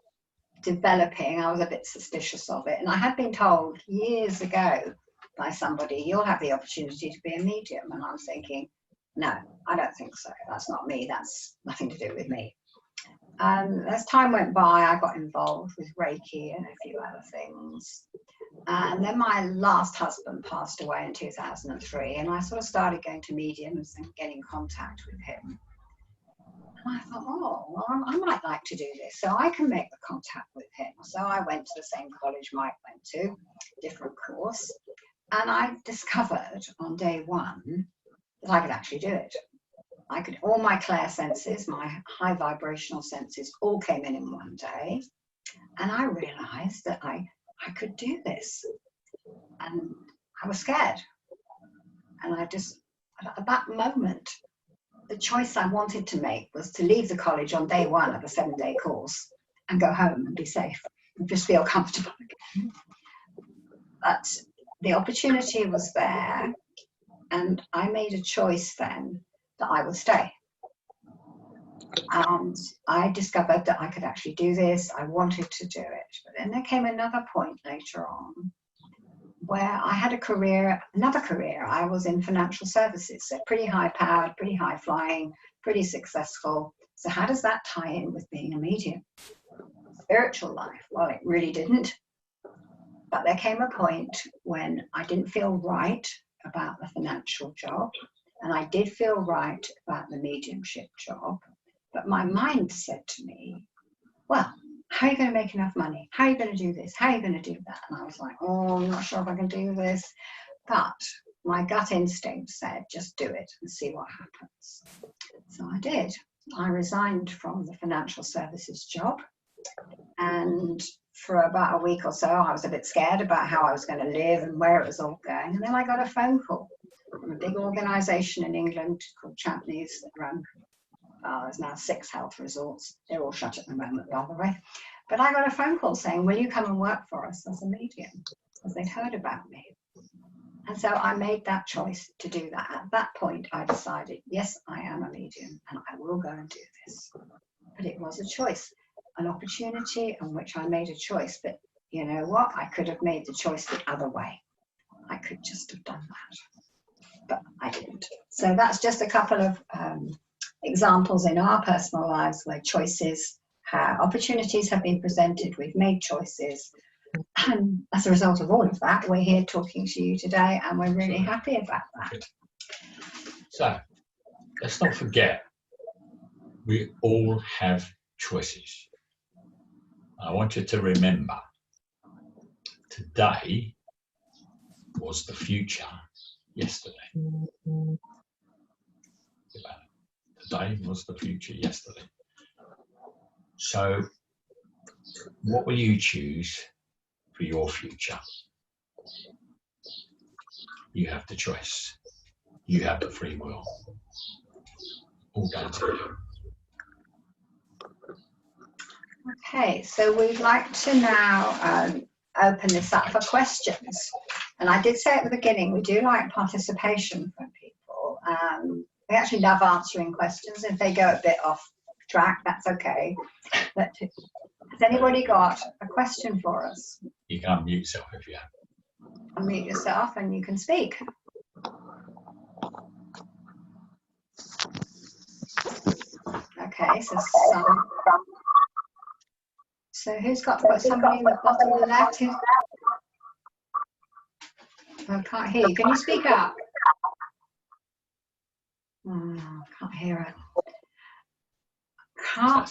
developing, I was a bit suspicious of it. And I had been told years ago by somebody, you'll have the opportunity to be a medium. And I was thinking, no, I don't think so. That's not me. That's nothing to do with me. As time went by, I got involved with Reiki and a few other things. And then my last husband passed away in 2003, and I sort of started going to mediums and getting contact with him. And I thought, oh, well, I might like to do this, so I can make the contact with him. So I went to the same college Mike went to, different course, and I discovered on day one that I could actually do it. All my clair senses, my high vibrational senses, all came in one day, and I realized that I could do this. And I was scared. And at that moment, the choice I wanted to make was to leave the college on day one of a 7-day course and go home and be safe. just feel comfortable again. But the opportunity was there, and I made a choice then that I would stay. And I discovered that I could actually do this. I wanted to do it. But then there came another point later on where I had another career. I was in financial services, so pretty high powered, pretty high flying, pretty successful. So how does that tie in with being a medium? Spiritual life? Well, it really didn't. But there came a point when I didn't feel right about the financial job, and I did feel right about the mediumship job. But my mind said to me, well, how are you going to make enough money? How are you going to do this? How are you going to do that? And I was like, oh, I'm not sure if I can do this. But my gut instinct said, just do it and see what happens. So I did. I resigned from the financial services job. And for about a week or so, I was a bit scared about how I was going to live and where it was all going. And then I got a phone call from a big organisation in England called Champneys that run, there's now 6 health resorts. They're all shut at the moment, by the way. But I got a phone call saying, will you come and work for us as a medium? Because they'd heard about me. And so I made that choice to do that. At that point, I decided, yes, I am a medium and I will go and do this. But it was a choice, an opportunity in which I made a choice. But you know what? I could have made the choice the other way. I could just have done that. But I didn't. So that's just a couple of examples in our personal lives where choices, opportunities have been presented, we've made choices. And as a result of all of that, we're here talking to you today, and we're really happy about that. So let's not forget, we all have choices. I want you to remember, today was the future yesterday. Today was the future yesterday. So what will you choose for your future? You have the choice. You have the free will. All down to you. Okay, so we'd like to now open this up for questions. And I did say at the beginning, we do like participation from people. We actually love answering questions. If they go a bit off track, that's okay. But has anybody got a question for us? You can unmute yourself if you have. Unmute yourself and you can speak. Okay, so who's got somebody in the bottom of the left? I can't hear you. Can you speak up? Oh, can't hear it. Can't.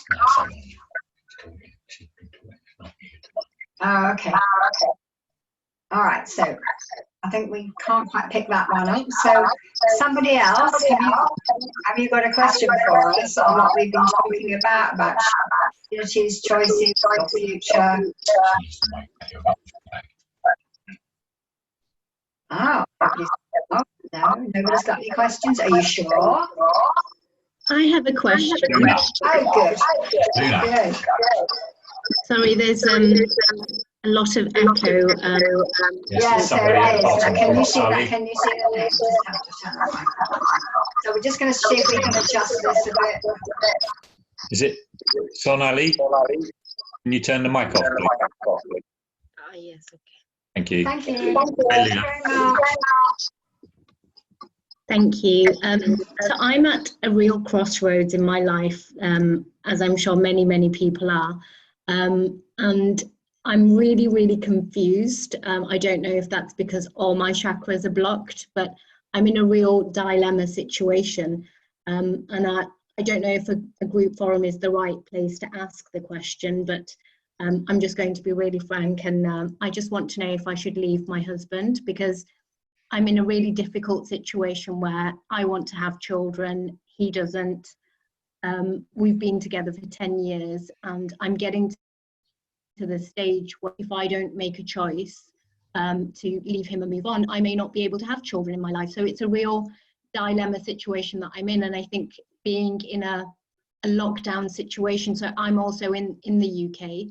Oh, okay. All right, so I think we can't quite pick that one up. So somebody else, have you got a question for us on what we've been talking about opportunities, choices, your future? Oh, no, nobody's got any questions. Are you sure? I have a question. Oh, good. Sorry, there's a lot of echo. Yes, there is. Can you see that? Can you see the name? Just have to turn the mic on. So we're just going to see if we can adjust this a bit. Is it Sonali? Can you turn the mic off, please? Oh, yes, okay. Thank you. Thank you. Thank you very much. Thank you. So I'm at a real crossroads in my life, as I'm sure many, many people are. And I'm really, really confused. I don't know if that's because all my chakras are blocked, but I'm in a real dilemma situation. And I don't know if a group forum is the right place to ask the question, but I'm just going to be really frank. And I just want to know if I should leave my husband, because I'm in a really difficult situation where I want to have children, he doesn't. We've been together for 10 years, and I'm getting to the stage where if I don't make a choice to leave him and move on, I may not be able to have children in my life. So it's a real dilemma situation that I'm in. And I think being in a lockdown situation, so I'm also in the UK,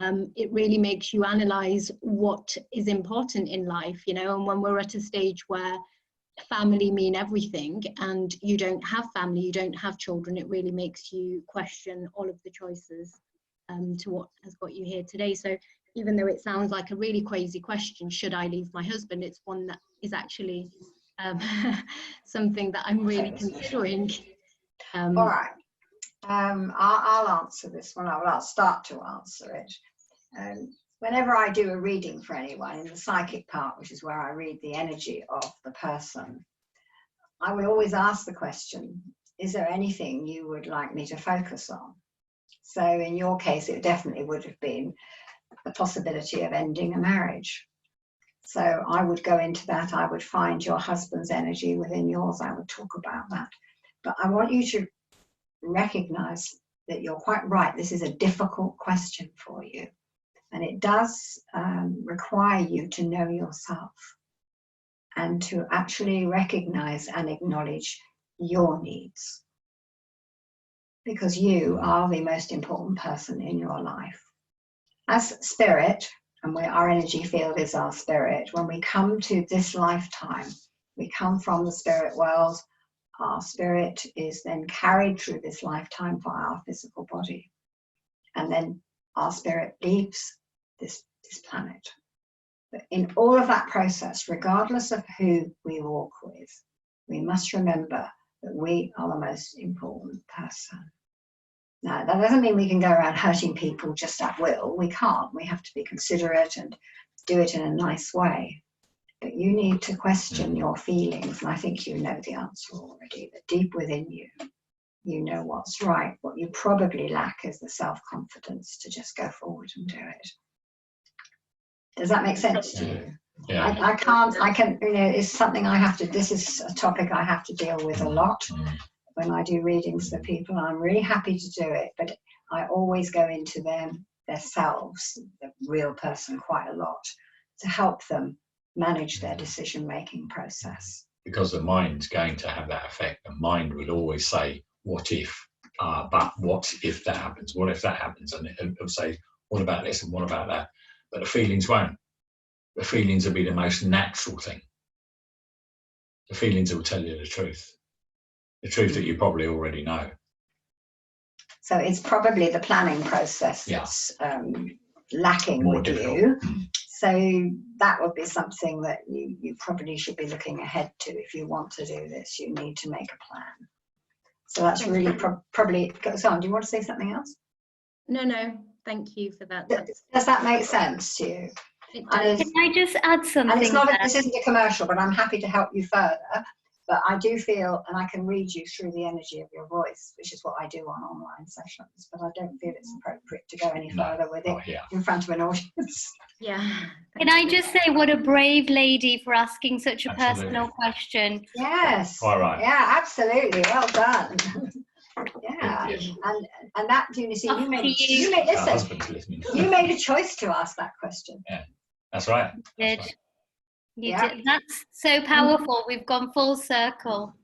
it really makes you analyze what is important in life, you know. And when we're at a stage where family mean everything and you don't have family, you don't have children, it really makes you question all of the choices to what has got you here today. So even though it sounds like a really crazy question, should I leave my husband, it's one that is actually something that I'm really considering. All right. I'll answer this one. I'll start to answer it. Whenever I do a reading for anyone in the psychic part, which is where I read the energy of the person, I will always ask the question, is there anything you would like me to focus on? So in your case, it definitely would have been the possibility of ending a marriage. So I would go into that. I would find your husband's energy within yours. I would talk about that. But I want you to recognize that you're quite right. This is a difficult question for you. And it does require you to know yourself and to actually recognize and acknowledge your needs. Because you are the most important person in your life. As spirit, and our energy field is our spirit, when we come to this lifetime, we come from the spirit world. Our spirit is then carried through this lifetime via our physical body. And then our spirit leaves this planet. But in all of that process, regardless of who we walk with, we must remember that we are the most important person. Now, that doesn't mean we can go around hurting people just at will. We can't. We have to be considerate and do it in a nice way. But you need to question your feelings, and I think you know the answer already, that deep within you, you know what's right. What you probably lack is the self-confidence to just go forward and do it. Does that make sense to you? Yeah. I can, you know, it's something I have to, this is a topic I have to deal with a lot when I do readings for people. I'm really happy to do it, but I always go into themselves, the real person, quite a lot to help them manage their decision-making process. Because the mind's going to have that effect. The mind will always say, what if, but what if that happens? What if that happens? And it'll say, what about this and what about that? But the feelings won't. The feelings will be the most natural thing. The feelings will tell you the truth that you probably already know. So it's probably the planning process that's lacking More with difficult. you. So that would be something that you probably should be looking ahead to. If you want to do this, you need to make a plan. So that's really probably, Sandi, do you want to say something else? No, thank you for that. Does that make sense to you? It does. Can I just add something? And it's not, this isn't a commercial, but I'm happy to help you further. But I do feel, and I can read you through the energy of your voice, which is what I do on online sessions, but I don't feel it's appropriate to go any further with it in front of an audience. Yeah. Can I just say what a brave lady for asking such a personal question. Yes. All right. Yeah, absolutely. Well done. Yeah. And that, you see, you made a choice to ask that question. Yeah, that's right. You did. You did. That's so powerful. We've gone full circle.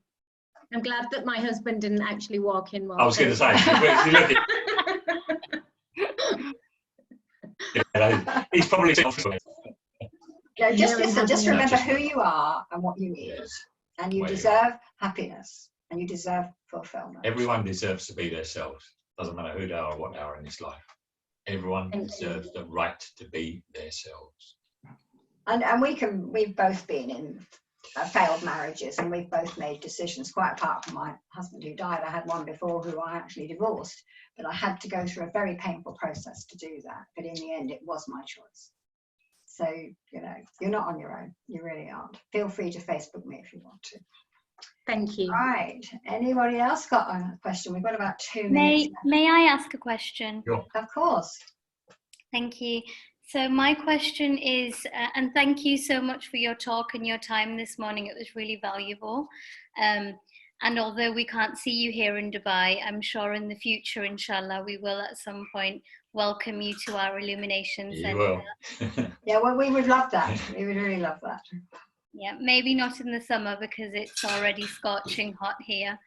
I'm glad that my husband didn't actually walk in. I was going to say, he's probably. No, just listen. Just remember who you are and what you need, and you deserve happiness, and you deserve fulfillment. Everyone deserves to be themselves. Doesn't matter who they are or what they are in this life. Everyone deserves the right to be themselves. And we've both been in failed marriages, and we've both made decisions, quite apart from my husband who died. I had one before who I actually divorced, but I had to go through a very painful process to do that. But in the end, it was my choice. So, you know, you're not on your own. You really aren't. Feel free to Facebook me if you want to. Thank you. Right. Anybody else got a question? We've got about 2 minutes. May I ask a question? Sure. Of course. Thank you. So my question is, and thank you so much for your talk and your time this morning. It was really valuable. And although we can't see you here in Dubai, I'm sure in the future, inshallah, we will at some point welcome you to our Illuminations. You will. Yeah, well, we would love that. We would really love that. Yeah, maybe not in the summer because it's already scorching hot here.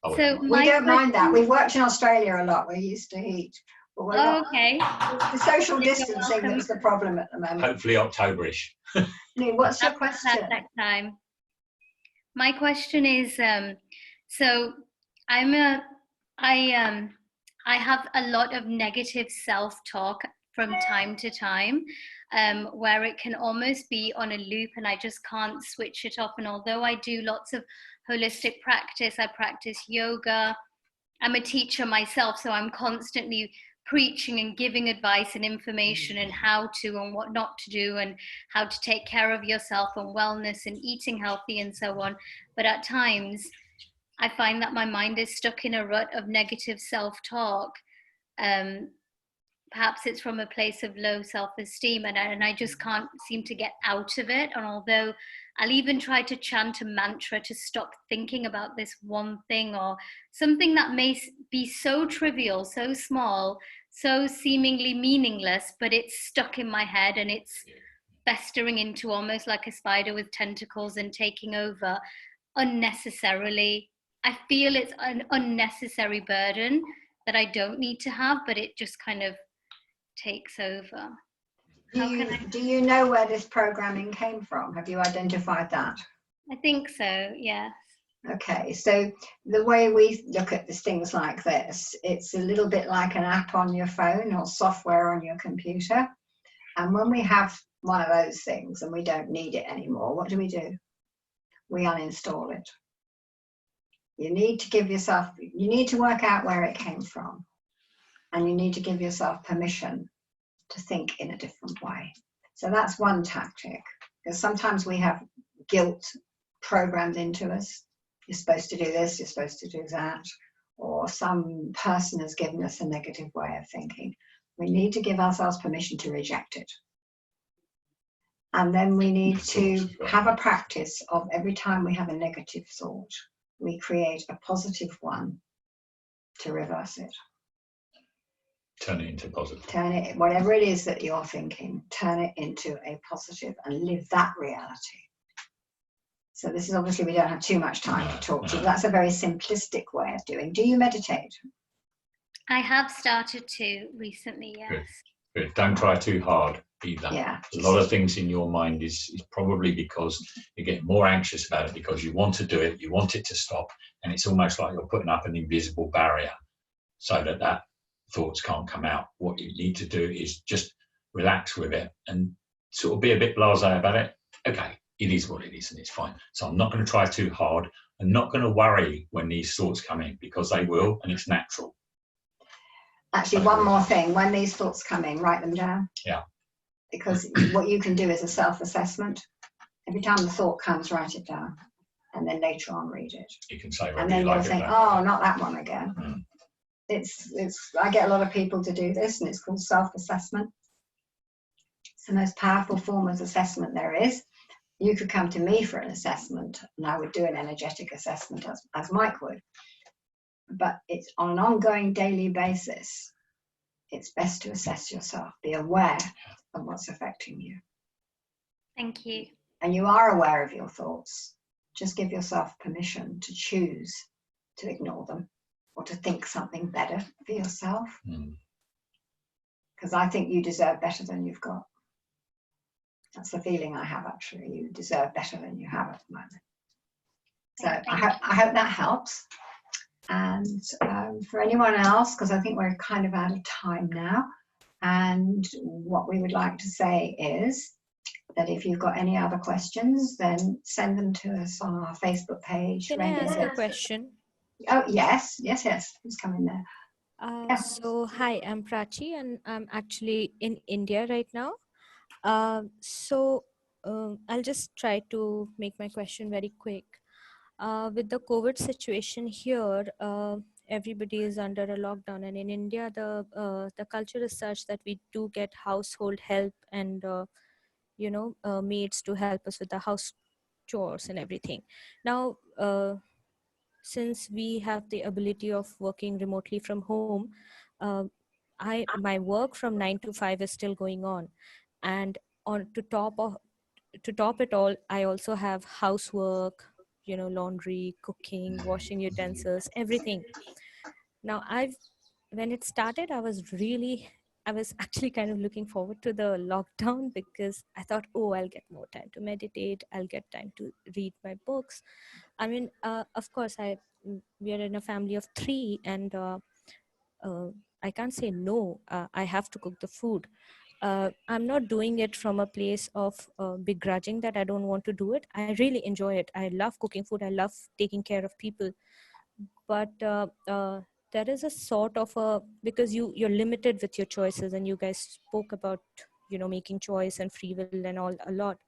Oh, So we don't mind that. We've worked in Australia a lot. We're used to heat. But we're not, Okay. the social You're distancing welcome. that's the problem at the moment. Hopefully Octoberish. What's your That's question? perfect time. My question is, so I have a lot of negative self-talk from time to time, where it can almost be on a loop and I just can't switch it off. And although I do lots of holistic practice, I practice yoga, I'm a teacher myself, so I'm constantly preaching and giving advice and information and how to and what not to do and how to take care of yourself and wellness and eating healthy and so on. But at times, I find that my mind is stuck in a rut of negative self-talk. Perhaps it's from a place of low self-esteem and I just can't seem to get out of it. And although I'll even try to chant a mantra to stop thinking about this one thing or something that may be so trivial, so small, so seemingly meaningless, but it's stuck in my head and it's festering into almost like a spider with tentacles and taking over unnecessarily. I feel it's an unnecessary burden that I don't need to have, but it just kind of takes over. Do you know where this programming came from? Have you identified that? I think so, yes. Okay, so the way we look at these things like this, it's a little bit like an app on your phone or software on your computer. And when we have one of those things and we don't need it anymore, what do? We uninstall it. You need to give yourself, you need to work out where it came from. And you need to give yourself permission to think in a different way. So that's one tactic, because sometimes we have guilt programmed into us. You're supposed to do this, you're supposed to do that, or some person has given us a negative way of thinking. We need to give ourselves permission to reject it. And then we need to have a practice of every time we have a negative thought, we create a positive one to reverse it. Turn it into positive. Turn it, whatever it is that you're thinking, turn it into a positive and live that reality. So this is obviously, we don't have too much time to talk to, but that's a very simplistic way of doing. Do you meditate? I have started to recently, yes. Good. Don't try too hard either. Yeah. A lot of things in your mind is probably because you get more anxious about it because you want to do it, you want it to stop, and it's almost like you're putting up an invisible barrier so that thoughts can't come out. What you need to do is just relax with it and sort of be a bit blasé about it. Okay, it is what it is and it's fine. So I'm not going to try too hard. I'm not going to worry when these thoughts come in because they will and it's natural. Actually, one more thing. When these thoughts come in, write them down. Yeah. Because what you can do is a self-assessment. Every time the thought comes, write it down. And then later on, read it. You can say and then you'll think, oh, not that one again. Mm. I get a lot of people to do this, and it's called self-assessment. It's the most powerful form of assessment there is. You could come to me for an assessment, and I would do an energetic assessment as Mike would. But it's on an ongoing daily basis. It's best to assess yourself, be aware of what's affecting you. Thank you. And you are aware of your thoughts. Just give yourself permission to choose to ignore them or to think something better for yourself. Because I think you deserve better than you've got. That's the feeling I have, actually. You deserve better than you have at the moment. So I hope that helps. And for anyone else, because I think we're kind of out of time now, and what we would like to say is that if you've got any other questions, then send them to us on our Facebook page. Can I ask a question? Oh, yes. Who's coming there? Yes. So, hi, I'm Prachi, and I'm actually in India right now. I'll just try to make my question very quick. With the COVID situation here, everybody is under a lockdown, and in India, the culture is such that we do get household help and maids to help us with the house chores and everything. Now, since we have the ability of working remotely from home, my work from 9 to 5 is still going on, and to top it all, I also have housework, laundry, cooking, washing utensils, everything. Now when it started, I was actually kind of looking forward to the lockdown because I thought, oh, I'll get more time to meditate. I'll get time to read my books. I mean, of course, we are in a family of 3, and uh, I can't say no. I have to cook the food. I'm not doing it from a place of begrudging that I don't want to do it. I really enjoy it. I love cooking food. I love taking care of people. But there is a sort of because you're limited with your choices, and you guys spoke about, making choice and free will and all a lot.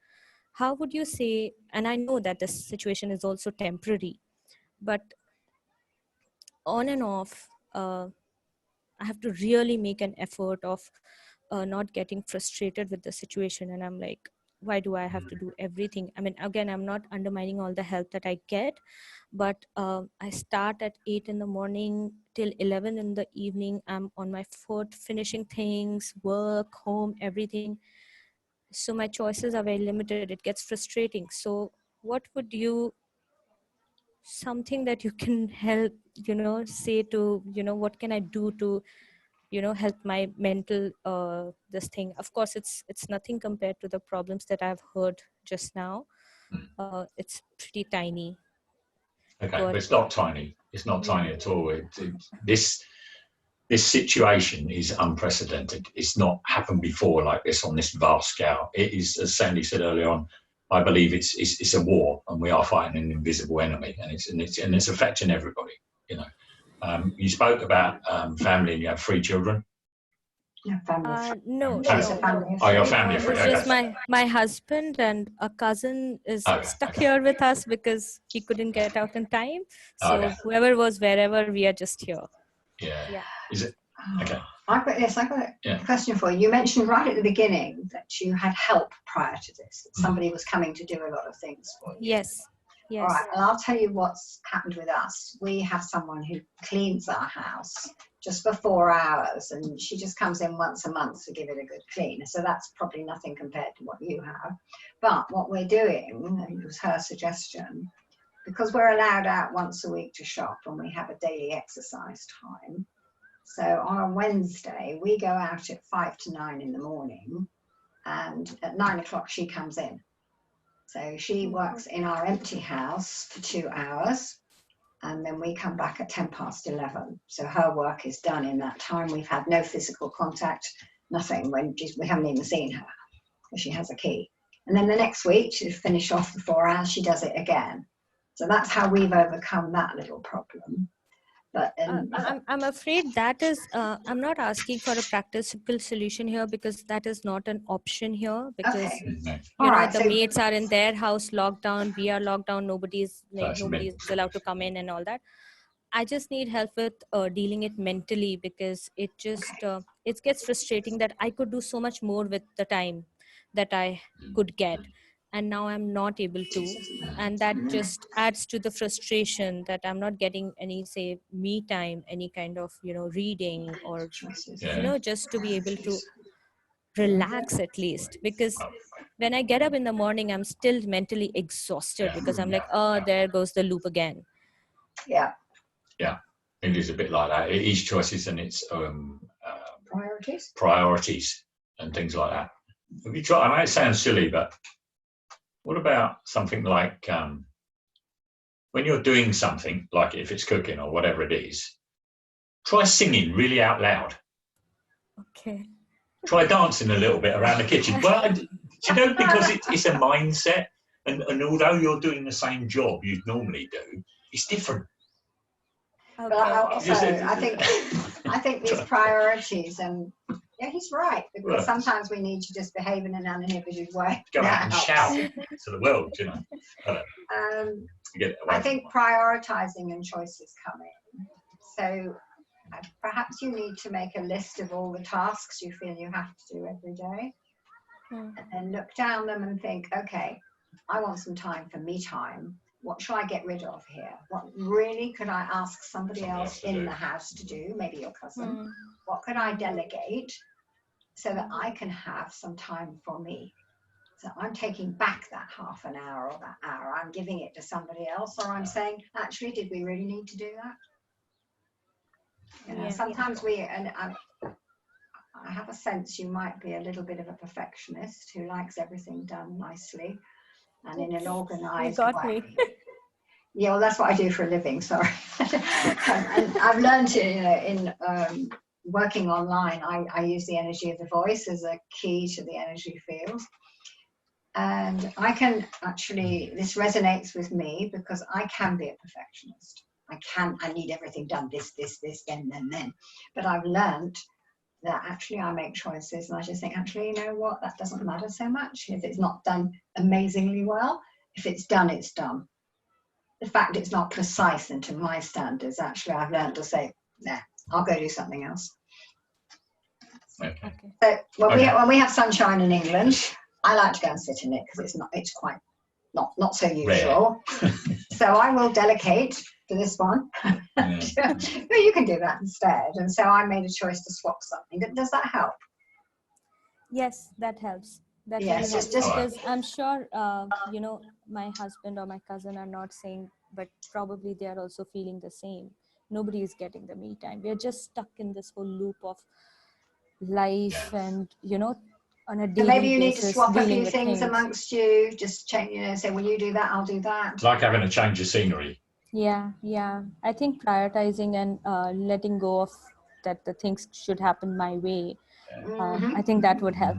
How would you say, and I know that this situation is also temporary, but on and off, I have to really make an effort of not getting frustrated with the situation. And I'm like, why do I have to do everything? I mean, again, I'm not undermining all the help that I get, but I start at 8 in the morning till 11 in the evening. I'm on my foot, finishing things, work, home, everything. So my choices are very limited. It gets frustrating. So what would you, something that you can help, say to, what can I do to, help my mental this thing? Of course, it's nothing compared to the problems that I've heard just now. It's pretty tiny. Okay, But but it's not tiny. It's not yeah. tiny at all. This situation is unprecedented. It's not happened before like this on this vast scale. It is, as Sandy said earlier on, I believe it's a war, and we are fighting an invisible enemy, and it's affecting everybody. You know, you spoke about family, and you have 3 children. Yeah, family. No, She's a no. family of Oh, your 3. family of 3. It's Okay. just my husband, and a cousin is Okay. stuck Okay. here with us because he couldn't get out in time. So Okay. whoever was wherever, we are just here. Yeah. Yeah. Is it? Okay. I've got a question for you. You mentioned right at the beginning that you had help prior to this, that somebody was coming to do a lot of things for you. Yes. All Yes. right, and I'll tell you what's happened with us. We have someone who cleans our house just for 4 hours, and she just comes in once a month to give it a good clean. So that's probably nothing compared to what you have. But what we're doing, and it was her suggestion, because we're allowed out once a week to shop and we have a daily exercise time. So on a Wednesday, we go out at 5 to 9 in the morning, and at 9 o'clock she comes in. So she works in our empty house for 2 hours, and then we come back at 10 past 11. So her work is done in that time. We've had no physical contact, nothing. We haven't even seen her because she has a key. And then the next week, to finish off the 4 hours, she does it again. So that's how we've overcome that little problem. But I'm afraid that is, I'm not asking for a practical solution here, because that is not an option here, because okay. the maids are in their house locked down, we are locked down, nobody's allowed to come in and all that. I just need help with dealing it mentally, because it just it gets frustrating that I could do so much more with the time that I could get, and now I'm not able to, and that just adds to the frustration that I'm not getting any, say, me time, any kind of reading, or just to be able to relax at least. Because when I get up in the morning, I'm still mentally exhausted, because I'm like, oh, there goes the loop again. Yeah. Yeah, it is a bit like that. It is choices, and it's priorities and things like that. Have you tried? I know it sounds silly, but what about something like when you're doing something, like if it's cooking or whatever it is, try singing really out loud. Okay. Try dancing a little bit around the kitchen. Well, do you know, because it's a mindset, and although you're doing the same job you'd normally do, it's different. Okay. But also, I think these priorities, and yeah, he's right, because sometimes we need to just behave in an uninhibited way. Go out and shout to the world, I think prioritizing and choices come in. So perhaps you need to make a list of all the tasks you feel you have to do every day, and look down them and think, okay, I want some time for me time. What shall I get rid of here? What really could I ask somebody else in the house to do? Maybe your cousin. What could I delegate so that I can have some time for me? So I'm taking back that half an hour or that hour. I'm giving it to somebody else, or I'm saying, actually, did we really need to do that? You know, Yeah. sometimes and I have a sense you might be a little bit of a perfectionist who likes everything done nicely and in an You organized got way. me. Yeah, well, that's what I do for a living, sorry. And I've learned to, you know, in working online, I use the energy of the voice as a key to the energy field. And I can actually, this resonates with me because I can be a perfectionist. I need everything done, this, then. But I've learned that actually I make choices and I just think, actually, you know what, that doesn't matter so much if it's not done amazingly well. If it's done, it's done. The fact it's not precise and to my standards, actually, I've learned to say, nah, I'll go do something else. Okay. So when we have sunshine in England, I like to go and sit in it because it's quite not so usual. So I will delegate to this one. Yeah. But you can do that instead. And so I made a choice to swap something. Does that help? Yes, that helps. That Yeah, really it's helps just because I'm sure, you know, my husband or my cousin are not saying, but probably they are also feeling the same. Nobody is getting the me time. We are just stuck in this whole loop of life, and you know, on a so daily maybe you need to basis swap a dealing few with things things. amongst you. Just change, you know, say, will you do that? I'll do that. It's like having a change of scenery. Yeah. I think prioritizing and letting go of that the things should happen my way. I think that would help.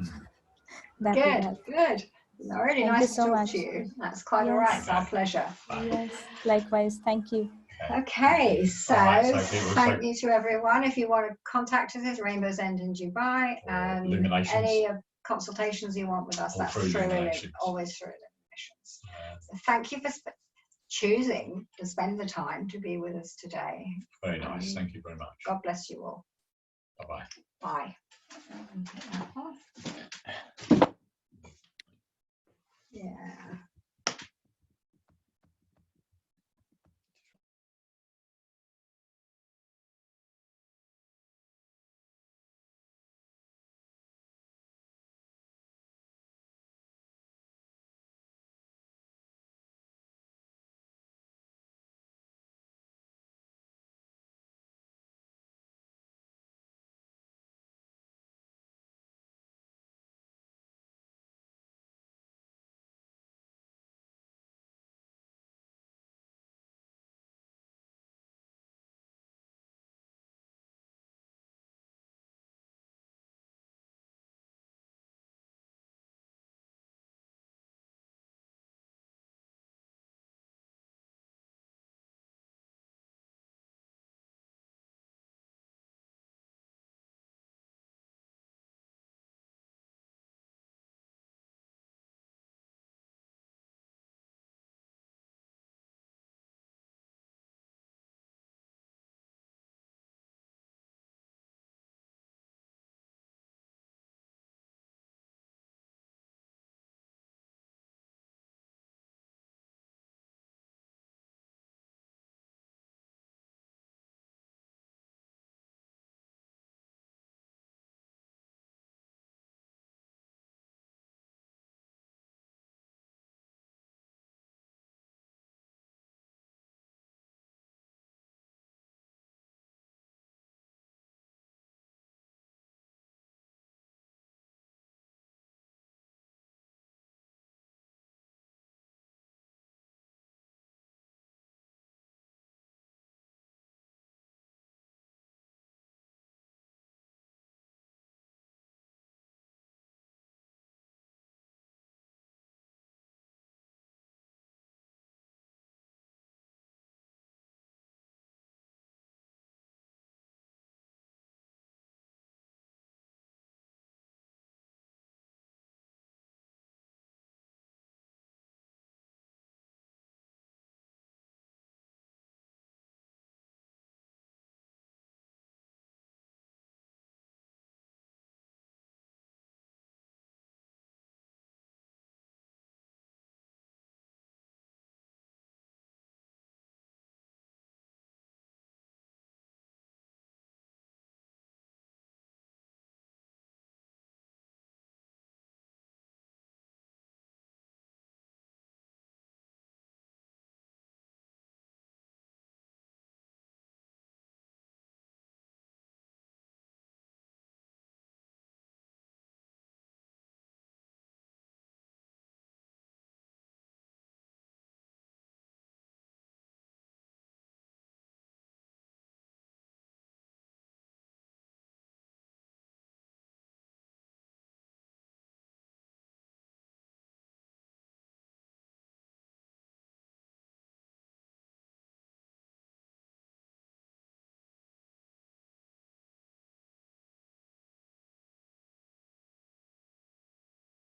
That would Good, help. good. Really Thank you nice to so talk much. to you. That's quite all Yes. right. It's our pleasure. Yes, likewise. Thank you. Okay, so All right, so thank you to everyone. If you want to contact us, it's Rainbow's End in Dubai, and Illuminations. any consultations you want with us, All that's through through Illuminations. always through Illuminations. So thank you for choosing to spend the time to be with us today. Very nice. Thank you very much. God bless you all. Bye-bye. Bye. Yeah.